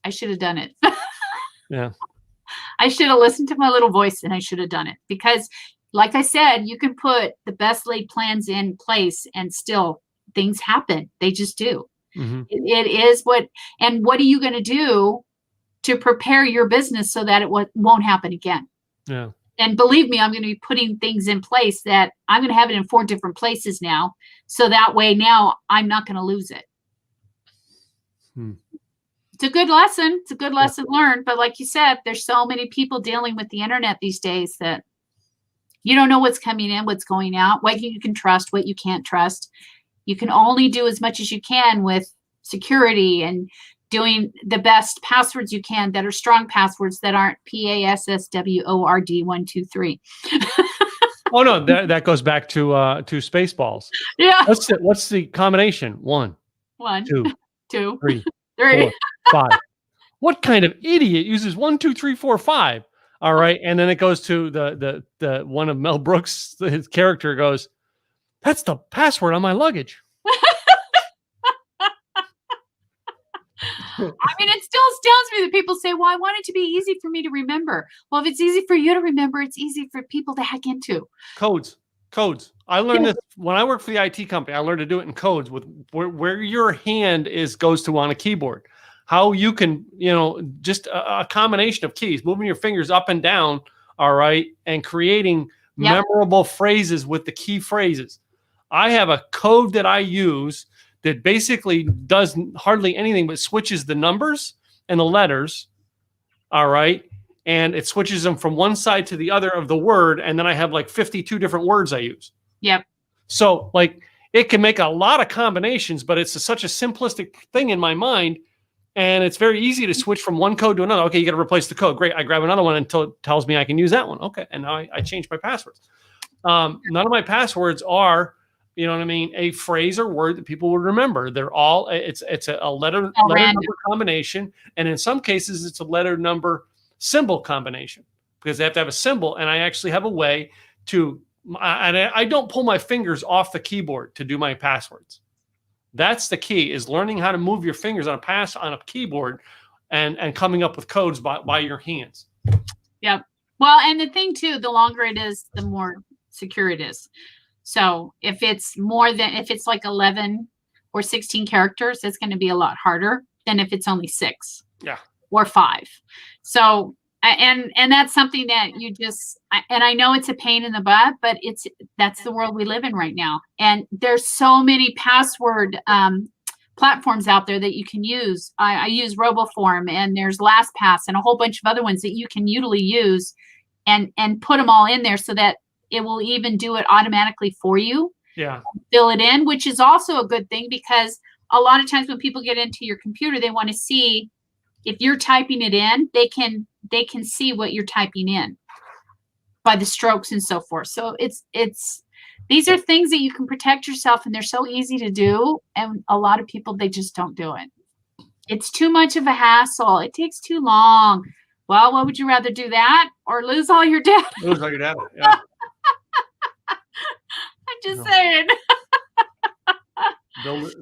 S2: I should have done it.
S1: Yeah.
S2: I should have listened to my little voice, and I should have done it, because, like I said, you can put the best laid plans in place and still things happen. They just do. It is what are you going to do to prepare your business so that it won't happen again?
S1: Yeah.
S2: And believe me, I'm going to be putting things in place that I'm going to have it in 4 different places now. So that way now I'm not going to lose it. It's a good lesson. It's a good lesson learned. But like you said, there's so many people dealing with the internet these days that you don't know what's coming in, what's going out, what you can trust, what you can't trust. You can only do as much as you can with security and doing the best passwords you can that are strong passwords that aren't PASSWORD 1 2 3.
S1: Oh no, that goes back to Spaceballs.
S2: Yeah.
S1: What's the combination? 1,
S2: 2,
S1: 3,
S2: 3.
S1: 4, 5. What kind of idiot uses 1 2 3 4 5? All right, and then it goes to the one of Mel Brooks. His character goes, "That's the password on my luggage."
S2: I mean, it still astounds me that people say, "Well, I want it to be easy for me to remember." Well, if it's easy for you to remember, it's easy for people to hack into.
S1: Codes. I learned this when I worked for the IT company. I learned to do it in codes with where your hand goes to on a keyboard. How you can, just a combination of keys, moving your fingers up and down, all right, and creating memorable phrases with the key phrases. I have a code that I use that basically does hardly anything but switches the numbers and the letters, all right, and it switches them from one side to the other of the word, and then I have like 52 different words I use.
S2: Yep.
S1: So, like, it can make a lot of combinations, but it's such a simplistic thing in my mind. And it's very easy to switch from one code to another. Okay, you got to replace the code. Great. I grab another one until it tells me I can use that one. Okay. And now I change my passwords. None of my passwords are, a phrase or word that people would remember. They're all, it's a letter number combination. And in some cases, it's a letter number symbol combination, because they have to have a symbol. And I actually have a way to, and I don't pull my fingers off the keyboard to do my passwords. That's the key, is learning how to move your fingers on a keyboard and coming up with codes by your hands.
S2: Yep. Well, and the thing too, the longer it is, the more secure it is. So if it's like 11 or 16 characters, it's going to be a lot harder than if it's only 6 or 5. So, and that's something that and I know it's a pain in the butt, but that's the world we live in right now. And there's so many password platforms out there that you can use. I use RoboForm, and there's LastPass and a whole bunch of other ones that you can usually use and put them all in there so that it will even do it automatically for you.
S1: Yeah.
S2: Fill it in, which is also a good thing, because a lot of times when people get into your computer, they want to see if you're typing it in, they can see what you're typing in by the strokes and so forth. So these are things that you can protect yourself, and they're so easy to do. And a lot of people, they just don't do it. It's too much of a hassle. It takes too long. Well, what would you rather do, that or lose all your data?
S1: Lose all your data. Yeah.
S2: I'm just saying.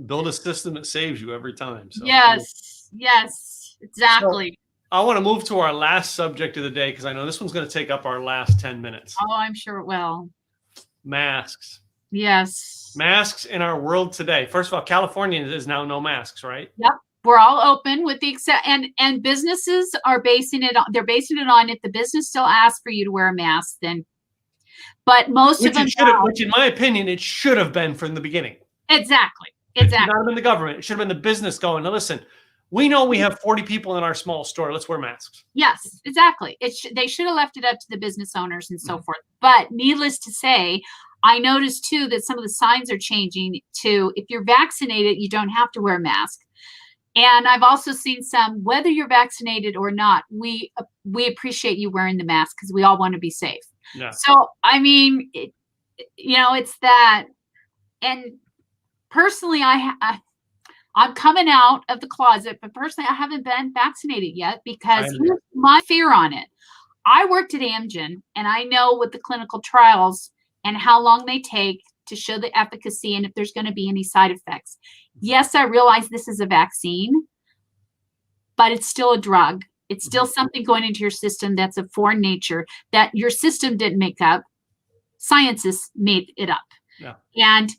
S1: Build a system that saves you every time. So.
S2: Yes, exactly.
S1: So I want to move to our last subject of the day, because I know this one's going to take up our last 10 minutes.
S2: Oh, I'm sure it will.
S1: Masks.
S2: Yes.
S1: Masks in our world today. First of all, California is now no masks, right?
S2: Yep. We're all open with the and businesses are basing it on if the business still asks for you to wear a mask, then But most of them now,
S1: which in my opinion, it should have been from the beginning.
S2: exactly.
S1: It should not have been the government. It should have been the business going, now listen, we know we have 40 people in our small store. Let's wear masks.
S2: Yes, exactly. They should have left it up to the business owners and so forth. But needless to say, I noticed too that some of the signs are changing to, if you're vaccinated, you don't have to wear a mask. And I've also seen some, whether you're vaccinated or not, we appreciate you wearing the mask because we all want to be safe.
S1: Yeah.
S2: So, I mean, it's that. And personally, I'm coming out of the closet, but personally, I haven't been vaccinated yet because here's my fear on it. I worked at Amgen, and I know what the clinical trials and how long they take to show the efficacy and if there's going to be any side effects. Yes, I realize this is a vaccine, but it's still a drug. It's still something going into your system that's of foreign nature that your system didn't make up. Scientists made it up.
S1: Yeah.
S2: And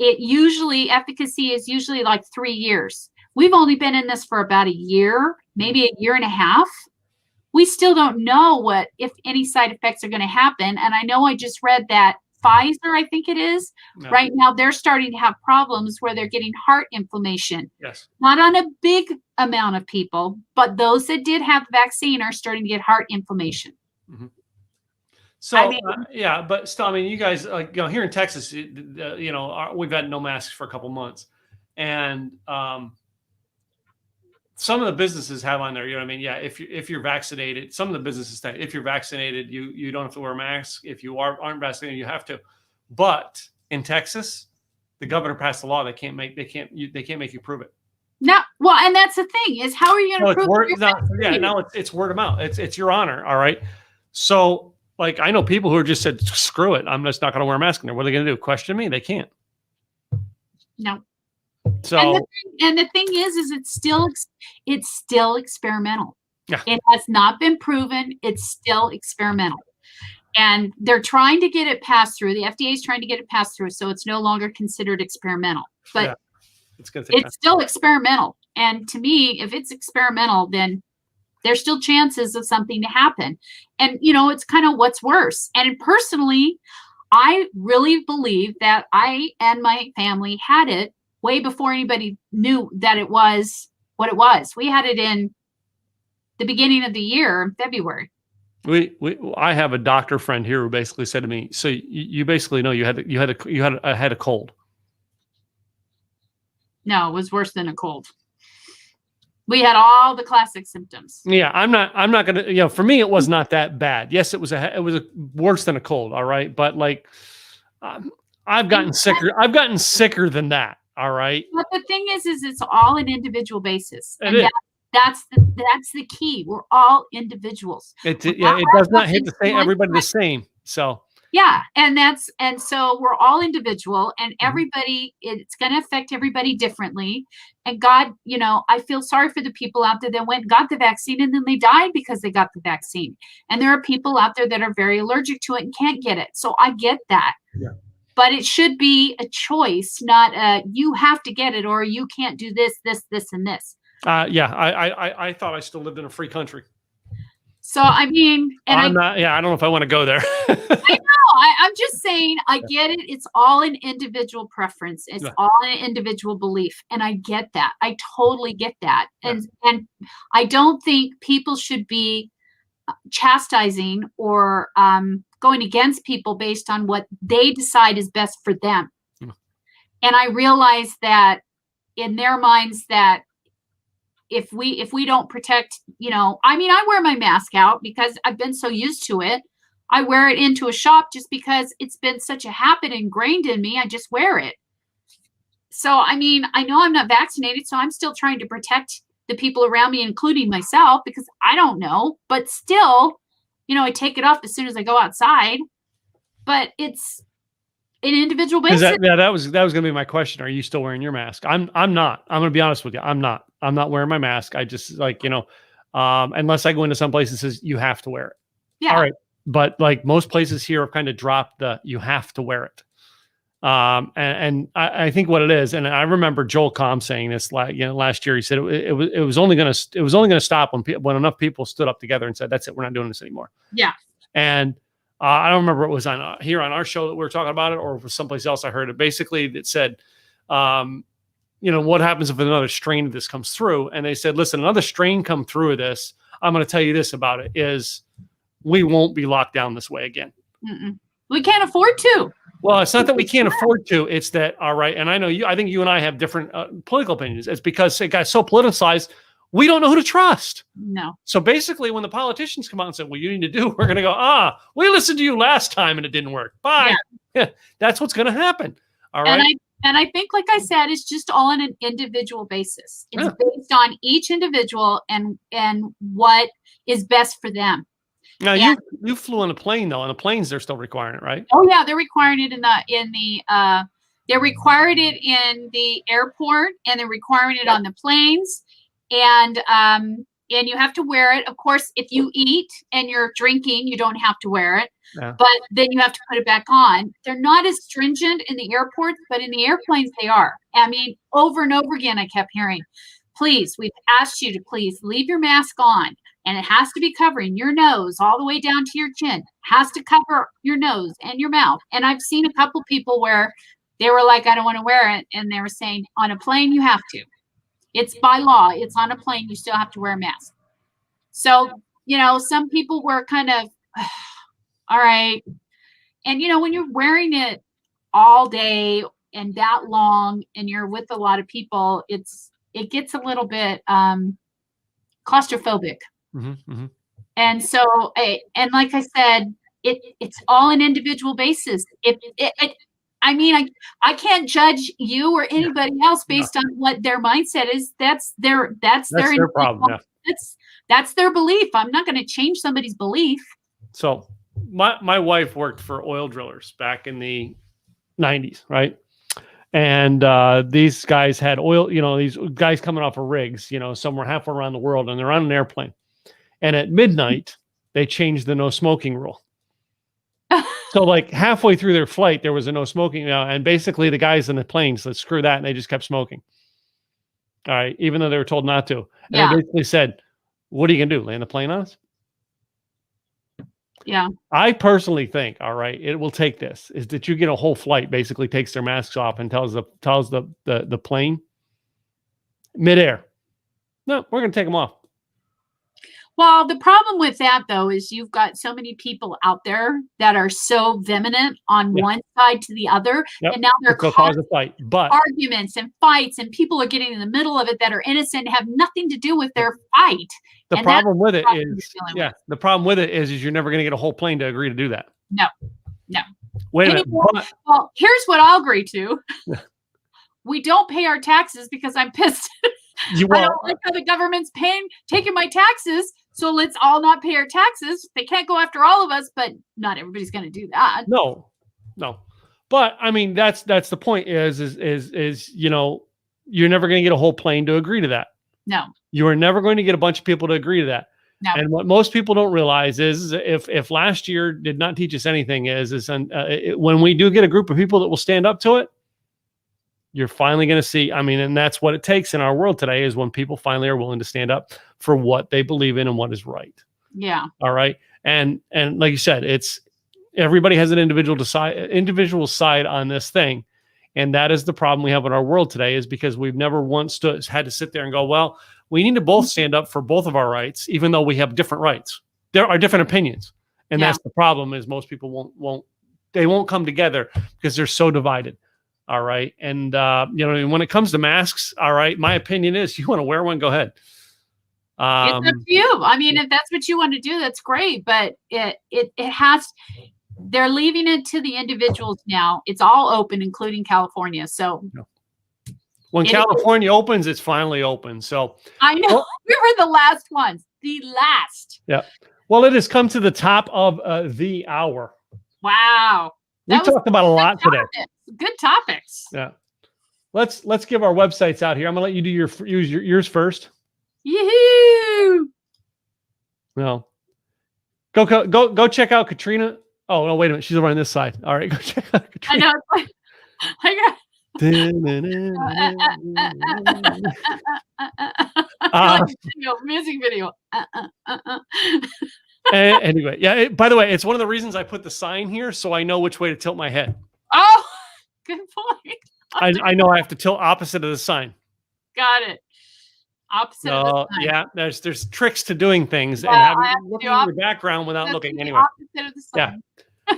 S2: efficacy is usually like 3 years. We've only been in this for about a year, maybe a year and a half. We still don't know if any side effects are going to happen. And I know I just read that Pfizer, I think it is, right now they're starting to have problems where they're getting heart inflammation.
S1: Yes.
S2: Not on a big amount of people, but those that did have the vaccine are starting to get heart inflammation.
S1: Mm-hmm. So, but still, I mean, you guys, here in Texas, we've had no masks for a couple months. And some of the businesses have on there, you know what I mean? Yeah, if you're vaccinated, some of the businesses say, if you're vaccinated, you don't have to wear a mask. If you aren't vaccinated, you have to. But in Texas, the governor passed a law they can't make you prove it.
S2: No, well, and that's the thing is, how are you going to prove it?
S1: Now it's word of mouth. It's your honor. All right. So, I know people who just said, screw it, I'm just not going to wear a mask in there. What are they going to do? Question me? They can't.
S2: No.
S1: So
S2: and the thing is it's still experimental.
S1: Yeah.
S2: It has not been proven. It's still experimental. And they're trying to get it passed through. The FDA is trying to get it passed through, so it's no longer considered experimental. But it's still experimental. And to me, if it's experimental, then there's still chances of something to happen. And, it's kind of what's worse. And personally, I really believe that I and my family had it way before anybody knew that it was what it was. We had it in the beginning of the year, in February.
S1: I have a doctor friend here who basically said to me, so you basically know you had a cold.
S2: No, it was worse than a cold. We had all the classic symptoms.
S1: Yeah, I'm not gonna. For me, it was not that bad. Yes, it was worse than a cold. All right, but I've gotten sicker. I've gotten sicker than that. All right.
S2: But the thing is it's all an individual basis, that's the key. We're all individuals.
S1: It does not hit everybody the same. So.
S2: Yeah, and so we're all individual, and everybody, it's going to affect everybody differently. And God, I feel sorry for the people out there that went and got the vaccine and then they died because they got the vaccine. And there are people out there that are very allergic to it and can't get it. So I get that.
S1: Yeah.
S2: But it should be a choice, not you have to get it or you can't do this, and this.
S1: I thought I still lived in a free country.
S2: So, I mean, and
S1: I don't know if I want to go there.
S2: I know. I'm just saying, I get it. It's all an individual preference. It's all an individual belief. And I get that. I totally get that. And I don't think people should be chastising or going against people based on what they decide is best for them. And I realize that in their minds that if we don't protect, I wear my mask out because I've been so used to it. I wear it into a shop just because it's been such a habit ingrained in me. I just wear it. So, I know I'm not vaccinated, so I'm still trying to protect the people around me, including myself, because I don't know. But still, I take it off as soon as I go outside. But it's an individual basis.
S1: That was going to be my question. Are you still wearing your mask? I'm not. I'm going to be honest with you. I'm not wearing my mask. I just unless I go into some place that says you have to wear it.
S2: Yeah.
S1: All right. But most places here have kind of dropped the you have to wear it. And I think what it is, and I remember Joel Comm saying this last year. He said it was only going to stop when enough people stood up together and said, that's it, we're not doing this anymore.
S2: Yeah.
S1: And I don't remember it was on here on our show that we were talking about it, or it was someplace else I heard it. Basically, it said, what happens if another strain of this comes through? And they said, listen, another strain come through of this. I'm going to tell you this about it is we won't be locked down this way again.
S2: Mm-mm. We can't afford to.
S1: Well, it's not that we can't afford to. It's that, all right. And I think you and I have different political opinions. It's because it got so politicized. We don't know who to trust.
S2: No.
S1: So basically, when the politicians come out and say, "What you need to do," we're going to go, we listened to you last time and it didn't work. Bye. Yeah. That's what's going to happen. All right.
S2: And I think, like I said, it's just all on an individual basis. It's based on each individual and what is best for them.
S1: Now you flew on a plane though. On the planes, they're still requiring it, right?
S2: Oh yeah, they're requiring it they're requiring it in the airport, and they're requiring it on the planes. And you have to wear it. Of course, if you eat and you're drinking, you don't have to wear it. Yeah. But then you have to put it back on. They're not as stringent in the airports, but in the airplanes they are. I mean, over and over again, I kept hearing, please, we've asked you to please leave your mask on. And it has to be covering your nose all the way down to your chin. It has to cover your nose and your mouth. And I've seen a couple people where they were like, I don't want to wear it. And they were saying, on a plane, you have to. It's by law. It's on a plane. You still have to wear a mask. So, some people were kind of, all right. And, when you're wearing it all day and that long and you're with a lot of people, it gets a little bit claustrophobic. Mm-hmm, mm-hmm. And so, and like I said, it's all an individual basis. I can't judge you or anybody else based on what their mindset is. That's their
S1: problem. Yeah.
S2: That's their belief. I'm not going to change somebody's belief.
S1: So my wife worked for oil drillers back in the 90s, right? And these guys had oil, these guys coming off of rigs, somewhere halfway around the world, and they're on an airplane. And at midnight, they changed the no smoking rule. So like halfway through their flight, there was a no smoking, and basically the guys in the plane said, screw that, and they just kept smoking. All right, even though they were told not to. And they basically said, what are you going to do, land the plane on us?
S2: Yeah.
S1: I personally think, all right, it will take this, is that you get a whole flight basically takes their masks off and tells the plane midair, no, we're going to take them off.
S2: Well, the problem with that, though, is you've got so many people out there that are so vehement on one side to the other, and now they're causing arguments and fights, and people are getting in the middle of it that are innocent, have nothing to do with their fight.
S1: The problem with it is you're never going to get a whole plane to agree to do that.
S2: No.
S1: Wait a minute.
S2: Well, here's what I'll agree to. We don't pay our taxes because I'm pissed. I don't like how the government's taking my taxes, so let's all not pay our taxes. They can't go after all of us, but not everybody's going to do that.
S1: No. But I mean, that's the point is you're never going to get a whole plane to agree to that.
S2: No.
S1: You are never going to get a bunch of people to agree to that.
S2: No.
S1: And what most people don't realize is if last year did not teach us anything when we do get a group of people that will stand up to it, you're finally going to see, and that's what it takes in our world today is when people finally are willing to stand up for what they believe in and what is right.
S2: Yeah.
S1: All right. And like you said, everybody has an individual side on this thing. And that is the problem we have in our world today is because we've never once had to sit there and go, well, we need to both stand up for both of our rights, even though we have different rights. There are different opinions. And that's the problem is most people won't come together because they're so divided. All right. And, when it comes to masks, all right, my opinion is you want to wear one, go ahead.
S2: It's up to you. If that's what you want to do, that's great. But they're leaving it to the individuals now. It's all open, including California. So
S1: when California opens, it's finally open. So
S2: I know we were the last ones, the last.
S1: Yeah. Well, it has come to the top of the hour.
S2: Wow.
S1: We talked about a lot today.
S2: Good topics.
S1: Yeah. Let's give our websites out here. I'm gonna let you do yours first.
S2: Yoo-hoo!
S1: No. Go check out Katrina. Oh no, wait a minute. She's over on this side. All right, go check out Katrina.
S2: I know. I got music video.
S1: Anyway, yeah. By the way, it's one of the reasons I put the sign here so I know which way to tilt my head.
S2: Oh, good point.
S1: I know I have to tilt opposite of the sign.
S2: Got it. Opposite of the sign.
S1: Yeah, there's tricks to doing things
S2: Well,
S1: and
S2: I
S1: having
S2: have to
S1: looking
S2: do
S1: at your background without
S2: That's
S1: looking
S2: the
S1: anyway.
S2: opposite of the
S1: Yeah.
S2: sign.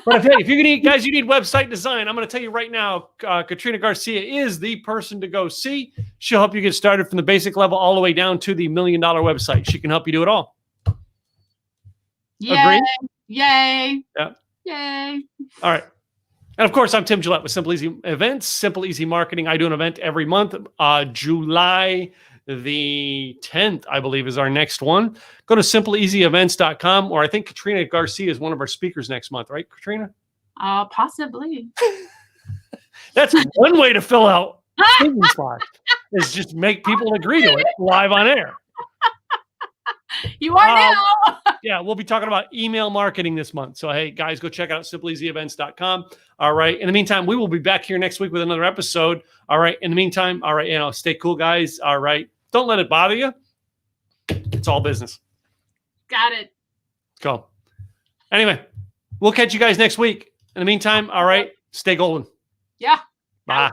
S1: But if you need guys, you need website design. I'm going to tell you right now, Katrina Garcia is the person to go see. She'll help you get started from the basic level all the way down to the $1 million website. She can help you do it all.
S2: Yay!
S1: Agree?
S2: Yay!
S1: Yeah.
S2: Yay!
S1: All right. And of course, I'm Tim Gillette with Simple Easy Events, Simple Easy Marketing. I do an event every month. July the 10th, I believe, is our next one. Go to simpleeasyevents.com, or I think Katrina Garcia is one of our speakers next month, right, Katrina?
S2: Possibly.
S1: That's one way to fill out speaking slots, is just make people agree to it live on air.
S2: You are now.
S1: Yeah, we'll be talking about email marketing this month. So, hey, guys, go check out simpleeasyevents.com. All right. In the meantime, we will be back here next week with another episode. All right. In the meantime, all right, stay cool, guys. All right. Don't let it bother you. It's all business.
S2: Got it.
S1: Go. Anyway, we'll catch you guys next week. In the meantime, all right, stay golden.
S2: Yeah.
S1: Bye.